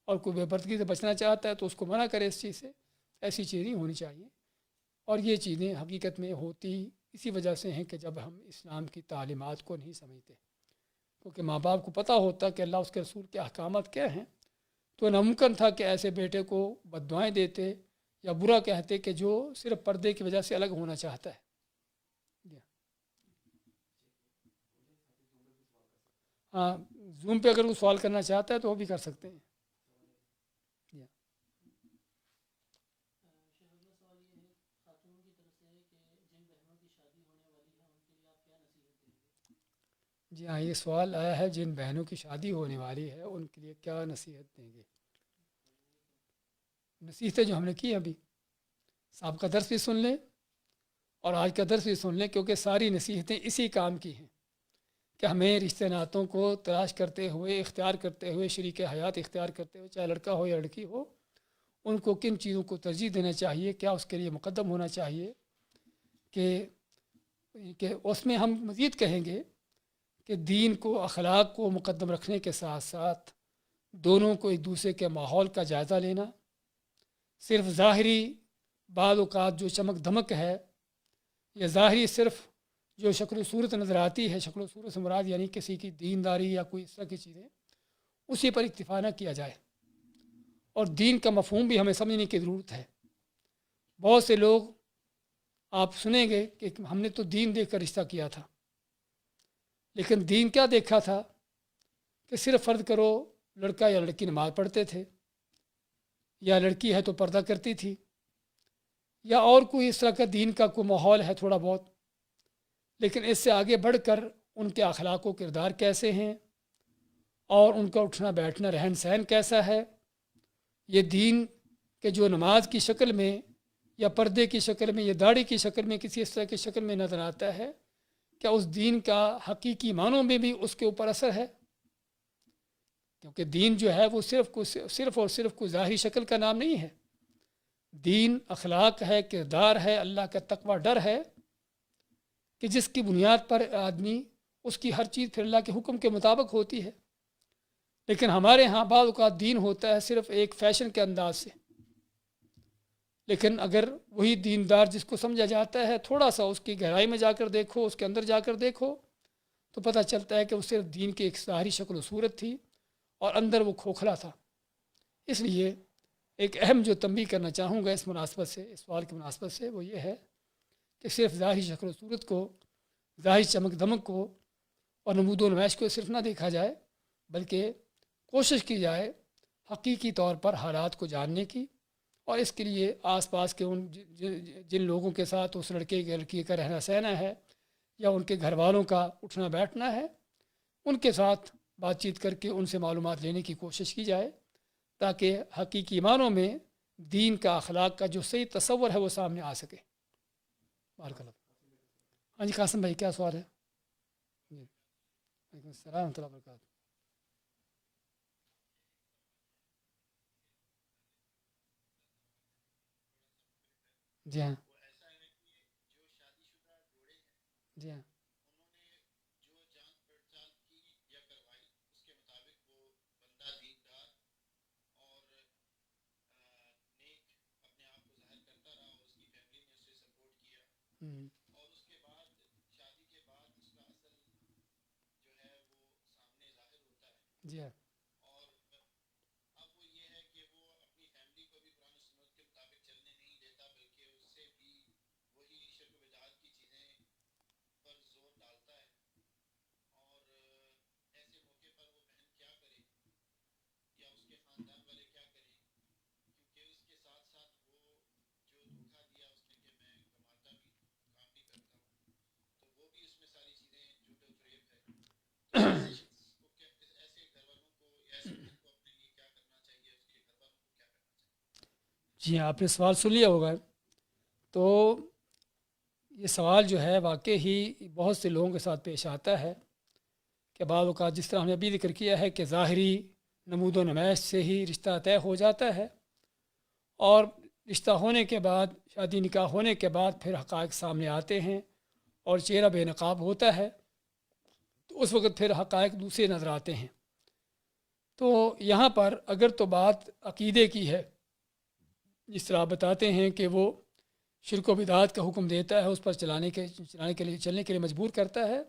اور کوئی بے پردگی سے بچنا چاہتا ہے تو اس کو منع کرے اس چیز سے، ایسی چیز نہیں ہونی چاہیے۔ اور یہ چیزیں حقیقت میں ہوتی اسی وجہ سے ہیں کہ جب ہم اسلام کی تعلیمات کو نہیں سمجھتے، کیونکہ ماں باپ کو پتہ ہوتا کہ اللہ اس کے رسول کے احکامات کیا ہیں، تو ناممکن تھا کہ ایسے بیٹے کو بد دعائیں دیتے یا برا کہتے کہ جو صرف پردے کی وجہ سے الگ ہونا چاہتا ہے۔ ہاں، زوم پہ اگر وہ سوال کرنا چاہتا ہے تو وہ بھی کر سکتے ہیں۔ شیخ اگلا سوال یہ ہے خاتون کی طرف سے کہ جن بہنوں کی شادی ہونے والی ہے ان کے لیے آپ کیا نصیحت دیں گے؟ جی ہاں، یہ سوال آیا ہے جن بہنوں کی شادی ہونے والی ہے ان کے لیے کیا نصیحت دیں گے۔ نصیحتیں جو ہم نے کی ابھی، صاحب کا درس بھی سن لیں اور آج کا درس بھی سن لیں، کیونکہ ساری نصیحتیں اسی کام کی ہیں کہ ہمیں رشتے ناتوں کو تلاش کرتے ہوئے، اختیار کرتے ہوئے، شریک حیات اختیار کرتے ہوئے، چاہے لڑکا ہو یا لڑکی ہو، ان کو کن چیزوں کو ترجیح دینا چاہیے، کیا اس کے لیے مقدم ہونا چاہیے، کہ اس میں ہم مزید کہیں گے کہ دین کو، اخلاق کو مقدم رکھنے کے ساتھ ساتھ دونوں کو ایک دوسرے کے ماحول کا جائزہ لینا، صرف ظاہری بعض اوقات جو چمک دھمک ہے یا ظاہری صرف جو شکل و صورت نظر آتی ہے، شکل و صورت سے مراد یعنی کسی کی دینداری یا کوئی اس طرح کی چیزیں، اسی پر اکتفا نہ کیا جائے، اور دین کا مفہوم بھی ہمیں سمجھنے کی ضرورت ہے۔ بہت سے لوگ آپ سنیں گے کہ ہم نے تو دین دیکھ کر رشتہ کیا تھا، لیکن دین کیا دیکھا تھا کہ صرف فرض کرو لڑکا یا لڑکی نماز پڑھتے تھے، یا لڑکی ہے تو پردہ کرتی تھی، یا اور کوئی اس طرح کا دین کا کوئی ماحول ہے تھوڑا بہت، لیکن اس سے آگے بڑھ کر ان کے اخلاق و کردار کیسے ہیں اور ان کا اٹھنا بیٹھنا رہن سہن کیسا ہے، یہ دین کے جو نماز کی شکل میں یا پردے کی شکل میں یا داڑھی کی شکل میں کسی اس طرح کی شکل میں نظر آتا ہے، کیا اس دین کا حقیقی معنوں میں بھی اس کے اوپر اثر ہے؟ کیونکہ دین جو ہے وہ صرف اور صرف کوئی ظاہری شکل کا نام نہیں ہے، دین اخلاق ہے، کردار ہے، اللہ کا تقوی ڈر ہے، کہ جس کی بنیاد پر آدمی اس کی ہر چیز پھر اللہ کے حکم کے مطابق ہوتی ہے۔ لیکن ہمارے ہاں بعض اوقات دین ہوتا ہے صرف ایک فیشن کے انداز سے، لیکن اگر وہی دیندار جس کو سمجھا جاتا ہے تھوڑا سا اس کی گہرائی میں جا کر دیکھو، اس کے اندر جا کر دیکھو، تو پتہ چلتا ہے کہ وہ صرف دین کی ایک ظاہری شکل و صورت تھی اور اندر وہ کھوکھلا تھا۔ اس لیے ایک اہم جو تنبیہ کرنا چاہوں گا اس مناسبت سے، اس سوال کی مناسبت سے، وہ یہ ہے کہ صرف ظاہری شکل و صورت کو، ظاہری چمک دمک کو اور نمود و نمائش کو صرف نہ دیکھا جائے، بلکہ کوشش کی جائے حقیقی طور پر حالات کو جاننے کی، اور اس کے لیے آس پاس کے ان جن لوگوں کے ساتھ اس لڑکی کا رہنا سہنا ہے یا ان کے گھر والوں کا اٹھنا بیٹھنا ہے، ان کے ساتھ بات چیت کر کے ان سے معلومات لینے کی کوشش کی جائے، تاکہ حقیقی معنوں میں دین کا، اخلاق کا جو صحیح تصور ہے وہ سامنے آ سکے۔ بارک اللہ۔ ہاں جی قاسم بھائی کیا سوال ہے؟ جی وعلیکم السلام ورحمۃ اللہ وبرکاتہ۔ جی ہاں جی ہاں جی ہاں اور اب وہ یہ ہے کہ وہ اپنی فیملی کو بھی قرآن و سنت کے مطابق چلنے نہیں دیتا، بلکہ اس سے بھی وہی شرک و بدعات کی چیزیں پر زور ڈالتا ہے. اور ایسے موقع پر وہ بہن کیا کرے یا اس کے خاندان والے کیا کریں، کیونکہ اس کے ساتھ ساتھ وہ جو دھوکہ دیا اس نے کہ میں کماتا بھی ہوں کام بھی کرتا ہوں، تو وہ بھی اس میں ساری چیزیں جھوٹ و فریب ہے. تو ایسے شخص کو کیا، ایسے گھر والوں کو یا ایسے بہن کو اپنے لیے کیا کرنا چاہیے، اس کے گھر والوں کو کیا کرنا چاہیے؟ جی ہاں، آپ نے سوال سن لیا ہوگا. تو یہ سوال جو ہے واقع ہی بہت سے لوگوں کے ساتھ پیش آتا ہے کہ بعض اوقات جس طرح ہم نے ابھی ذکر کیا ہے کہ ظاہری نمود و نمائش سے ہی رشتہ طے ہو جاتا ہے، اور رشتہ ہونے کے بعد، شادی نکاح ہونے کے بعد پھر حقائق سامنے آتے ہیں اور چہرہ بے نقاب ہوتا ہے، تو اس وقت پھر حقائق دوسرے نظر آتے ہیں. تو یہاں پر اگر تو بات عقیدے کی ہے، جس طرح آپ بتاتے ہیں کہ وہ شرک و بدعات کا حکم دیتا ہے، اس پر چلنے کے لیے چلنے کے لیے مجبور کرتا ہے،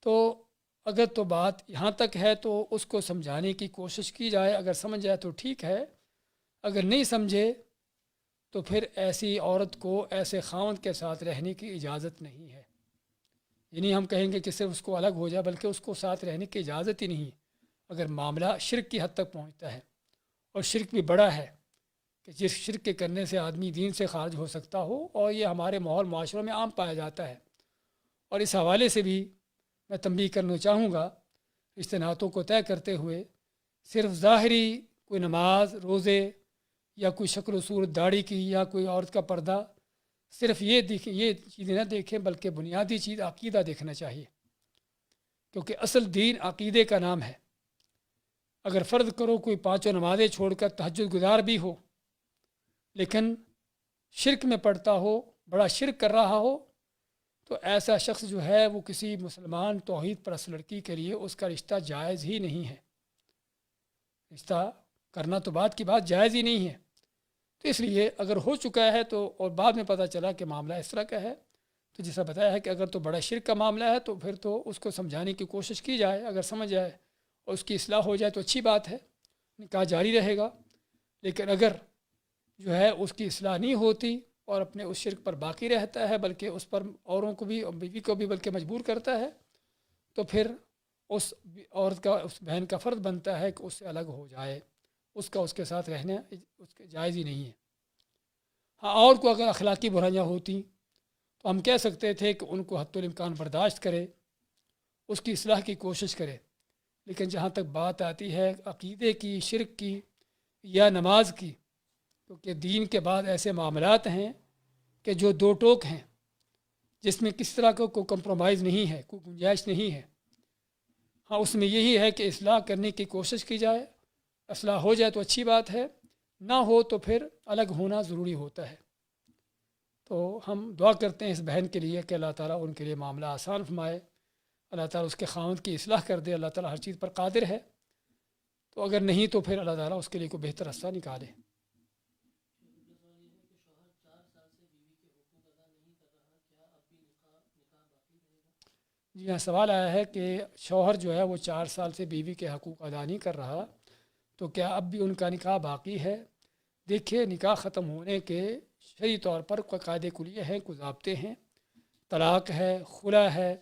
تو اگر تو بات یہاں تک ہے تو اس کو سمجھانے کی کوشش کی جائے. اگر سمجھ جائے تو ٹھیک ہے، اگر نہیں سمجھے تو پھر ایسی عورت کو ایسے خاوند کے ساتھ رہنے کی اجازت نہیں ہے. یعنی ہم کہیں گے کہ صرف اس کو الگ ہو جائے، بلکہ اس کو ساتھ رہنے کی اجازت ہی نہیں. اگر معاملہ شرک کی حد تک پہنچتا ہے، اور شرک بھی بڑا ہے کہ جس شرک کے کرنے سے آدمی دین سے خارج ہو سکتا ہو، اور یہ ہمارے ماحول معاشروں میں عام پایا جاتا ہے. اور اس حوالے سے بھی میں تنبیہ کرنا چاہوں گا، رشتے ناتوں کو طے کرتے ہوئے صرف ظاہری کوئی نماز روزے یا کوئی شکل و صورت داڑھی کی یا کوئی عورت کا پردہ، صرف یہ چیزیں نہ دیکھیں، بلکہ بنیادی چیز عقیدہ دیکھنا چاہیے، کیونکہ اصل دین عقیدے کا نام ہے. اگر فرض کرو کوئی پانچوں نمازیں چھوڑ کر تہجد گزار بھی ہو، لیکن شرک میں پڑتا ہو، بڑا شرک کر رہا ہو، تو ایسا شخص جو ہے وہ کسی مسلمان توحید پرست لڑکی کے لیے اس کا رشتہ جائز ہی نہیں ہے. رشتہ کرنا تو بات کی بات جائز ہی نہیں ہے. تو اس لیے اگر ہو چکا ہے تو، اور بعد میں پتہ چلا کہ معاملہ اس طرح کا ہے، تو جیسا بتایا ہے کہ اگر تو بڑا شرک کا معاملہ ہے تو پھر تو اس کو سمجھانے کی کوشش کی جائے. اگر سمجھ جائے اور اس کی اصلاح ہو جائے تو اچھی بات ہے، نکاح جاری رہے گا. لیکن اگر جو ہے اس کی اصلاح نہیں ہوتی اور اپنے اس شرک پر باقی رہتا ہے، بلکہ اس پر اوروں کو بھی اور بیوی کو بھی بلکہ مجبور کرتا ہے، تو پھر اس عورت کا، اس بہن کا فرض بنتا ہے کہ اس سے الگ ہو جائے. اس کے ساتھ رہنا اس کے جائز ہی نہیں ہے. ہاں، اور کو اگر اخلاقی برائیاں ہوتی تو ہم کہہ سکتے تھے کہ ان کو حتی الامکان برداشت کرے، اس کی اصلاح کی کوشش کرے. لیکن جہاں تک بات آتی ہے عقیدے کی، شرک کی یا نماز کی، کیونکہ دین کے بعد ایسے معاملات ہیں کہ جو دو ٹوک ہیں، جس میں کس طرح کا کوئی کمپرومائز نہیں ہے، کوئی گنجائش نہیں ہے. ہاں، اس میں یہی ہے کہ اصلاح کرنے کی کوشش کی جائے. اصلاح ہو جائے تو اچھی بات ہے، نہ ہو تو پھر الگ ہونا ضروری ہوتا ہے. تو ہم دعا کرتے ہیں اس بہن کے لیے کہ اللہ تعالیٰ ان کے لیے معاملہ آسان فرمائے، اللہ تعالیٰ اس کے خاوند کی اصلاح کر دے. اللہ تعالیٰ ہر چیز پر قادر ہے. تو اگر نہیں تو پھر اللہ تعالیٰ اس کے لیے کوئی بہتر راستہ نکالے. دوسرا سوال یہ ہے کہ شوہر 4 سال سے بیوی کے حقوق ادا نہیں کر رہا، کیا اب بھی نکاح باقی رہے گا؟ جی ہاں، سوال آیا ہے کہ شوہر جو ہے وہ 4 سال سے بیوی کے حقوق ادا نہیں کر رہا، تو کیا اب بھی ان کا نکاح باقی ہے؟ دیکھیے، نکاح ختم ہونے کے شرعی طور پر کوئی قاعدے کلیہ ہیں، کوئی ضابطے ہیں. طلاق ہے، خلا ہے،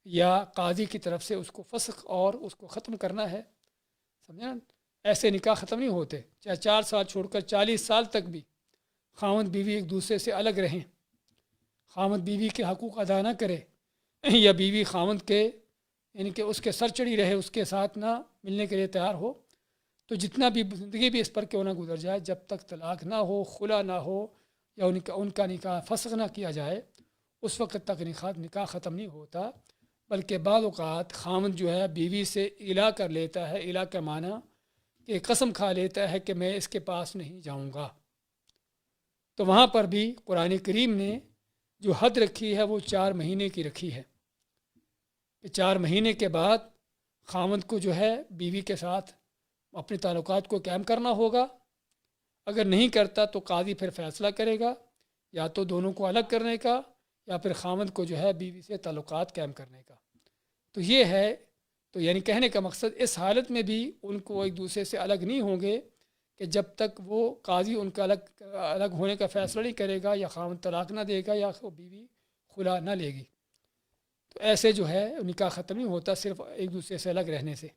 یا قاضی کی طرف سے اس کو فسخ اور اس کو ختم کرنا ہے. سمجھا؟ ایسے نکاح ختم نہیں ہوتے، چاہے 4 سال چھوڑ کر 40 سال تک بھی خاوند بیوی ایک دوسرے سے الگ رہیں، خاوند بیوی کے حقوق ادا نہ کرے، یا بیوی خاوند کے، یعنی کہ اس کے سر چڑھی رہے، اس کے ساتھ نہ ملنے کے لیے تیار ہو، تو جتنا بھی زندگی بھی اس پر کیوں نہ گزر جائے، جب تک طلاق نہ ہو، خلا نہ ہو، یا ان کا نکاح فسخ نہ کیا جائے، اس وقت تک نکاح ختم نہیں ہوتا. بلکہ بعض اوقات خاوند جو ہے بیوی سے الا کر لیتا ہے. الا کا معنی کہ قسم کھا لیتا ہے کہ میں اس کے پاس نہیں جاؤں گا. تو وہاں پر بھی قرآن کریم نے جو حد رکھی ہے وہ 4 مہینے کی رکھی ہے، کہ 4 مہینے کے بعد خاوند کو جو ہے بیوی کے ساتھ اپنے تعلقات کو قائم کرنا ہوگا. اگر نہیں کرتا تو قاضی پھر فیصلہ کرے گا، یا تو دونوں کو الگ کرنے کا، یا پھر خاوند کو جو ہے بیوی سے تعلقات قائم کرنے کا. تو یہ ہے تو یعنی کہنے کا مقصد اس حالت میں بھی ان کو ایک دوسرے سے الگ نہیں ہوں گے کہ جب تک وہ قاضی ان کا الگ ہونے کا فیصلہ نہیں کرے گا، یا خاوند طلاق نہ دے گا، یا بیوی خلا نہ لے گی. تو ایسے جو ہے نکاح ختم نہیں ہوتا صرف ایک دوسرے سے الگ رہنے سے.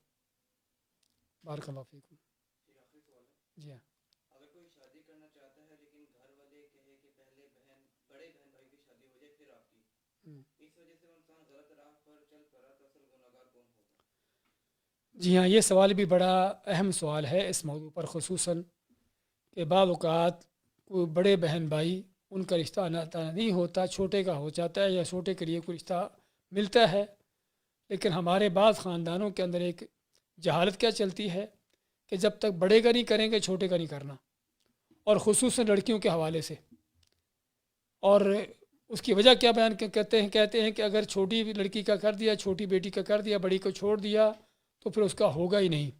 بارک اللہ فیکم. جی ہاں. اگر کوئی شادی کرنا چاہتا ہے لیکن گھر والے کہے کہ پہلے بڑے بہن بھائی کی شادی ہو جائے پھر آپ کی، اس وجہ سے وہ انسان غلط راہ پر چل پڑا تو اصل گناہگار کون ہوگا؟ جی ہاں، یہ سوال بھی بڑا اہم سوال ہے اس موضوع پر، خصوصاً کہ بعض اوقات کوئی بڑے بہن بھائی ان کا رشتہ ناتا نہیں ہوتا، چھوٹے کا ہو جاتا ہے، یا چھوٹے کے لیے کوئی رشتہ ملتا ہے. لیکن ہمارے بعض خاندانوں کے اندر ایک جہالت کیا چلتی ہے کہ جب تک بڑے کا نہیں کریں گے چھوٹے کا نہیں کرنا، اور خصوصاً لڑکیوں کے حوالے سے. اور اس کی وجہ کیا بیان کہتے ہیں کہ اگر چھوٹی لڑکی کا کر دیا، چھوٹی بیٹی کا کر دیا، بڑی کو چھوڑ دیا تو پھر اس کا ہوگا ہی نہیں.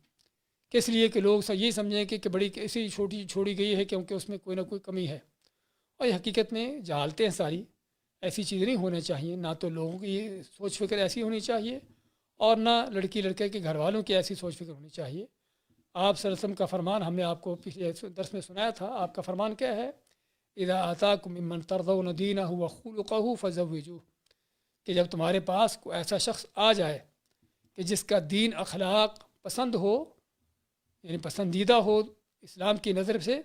اس لیے کہ لوگ یہی سمجھیں کہ بڑی اسی چھوٹی چھوڑی گئی ہے کیونکہ اس میں کوئی نہ کوئی کمی ہے. اور یہ حقیقت میں جہالتیں ہیں ساری. ایسی چیزیں نہیں ہونا چاہیے، نہ تو لوگوں کی سوچ فکر ایسی ہونی چاہیے، اور نہ لڑکی لڑکے کے گھر والوں کی ایسی سوچ فکر ہونی چاہیے. آپ صلی اللہ علیہ وسلم کا فرمان ہم نے آپ کو پچھلے درس میں سنایا تھا. آپ کا فرمان کیا ہے؟ اذا آتاکم ممن ترضون دینہ وخلقہ فزوجوہ، کہ جب تمہارے پاس کوئی ایسا شخص آ جائے کہ جس کا دین اخلاق پسند ہو، یعنی پسندیدہ ہو اسلام کی نظر سے،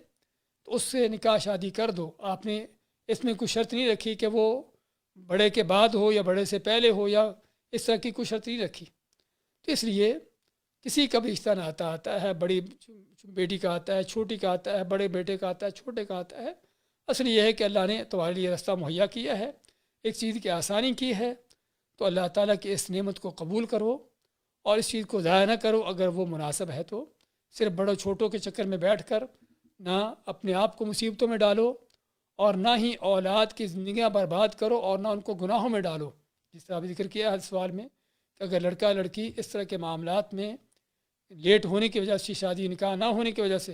تو اس سے نکاح شادی کر دو. آپ نے اس میں کوئی شرط نہیں رکھی کہ وہ بڑے کے بعد ہو یا بڑے سے پہلے ہو، یا اس طرح کی کوئی شرط نہیں رکھی. تو اس لیے کسی کا بھی رشتہ نہ آتا ہے، بڑی بیٹی کا آتا ہے، چھوٹی کا آتا ہے، بڑے بیٹے کا آتا ہے، چھوٹے کا آتا ہے. اصل یہ ہے کہ اللہ نے تمہارے لیے رستہ مہیا کیا ہے، ایک چیز کی آسانی کی ہے. تو اللہ تعالیٰ کی اس نعمت کو قبول کرو اور اس چیز کو ضائع نہ کرو. اگر وہ مناسب ہے تو صرف بڑوں چھوٹوں کے چکر میں بیٹھ کر نہ اپنے آپ کو مصیبتوں میں ڈالو، اور نہ ہی اولاد کی زندگیاں برباد کرو، اور نہ ان کو گناہوں میں ڈالو. جس طرح ذکر کیا ہے سوال میں کہ اگر لڑکا لڑکی اس طرح کے معاملات میں لیٹ ہونے کی وجہ سے، شادی نکاح نہ ہونے کی وجہ سے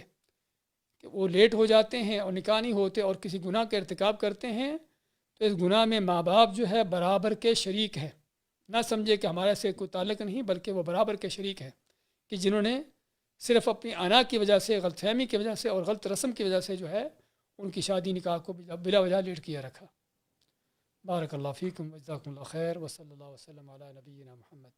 کہ وہ لیٹ ہو جاتے ہیں اور نکاح نہیں ہوتے اور کسی گناہ کا ارتکاب کرتے ہیں، تو اس گناہ میں ماں باپ جو ہے برابر کے شریک ہیں. نہ سمجھے کہ ہمارے سے کوئی تعلق نہیں، بلکہ وہ برابر کے شریک ہیں کہ جنہوں نے صرف اپنی انا کی وجہ سے، غلط فہمی کی وجہ سے اور غلط رسم کی وجہ سے جو ہے ان کی شادی نکاح کو بلا وجہ لیٹ کیا رکھا. بارک اللہ فیکم، جزاکم اللہ خیر، وصلی اللہ وسلم علی نبینا محمد.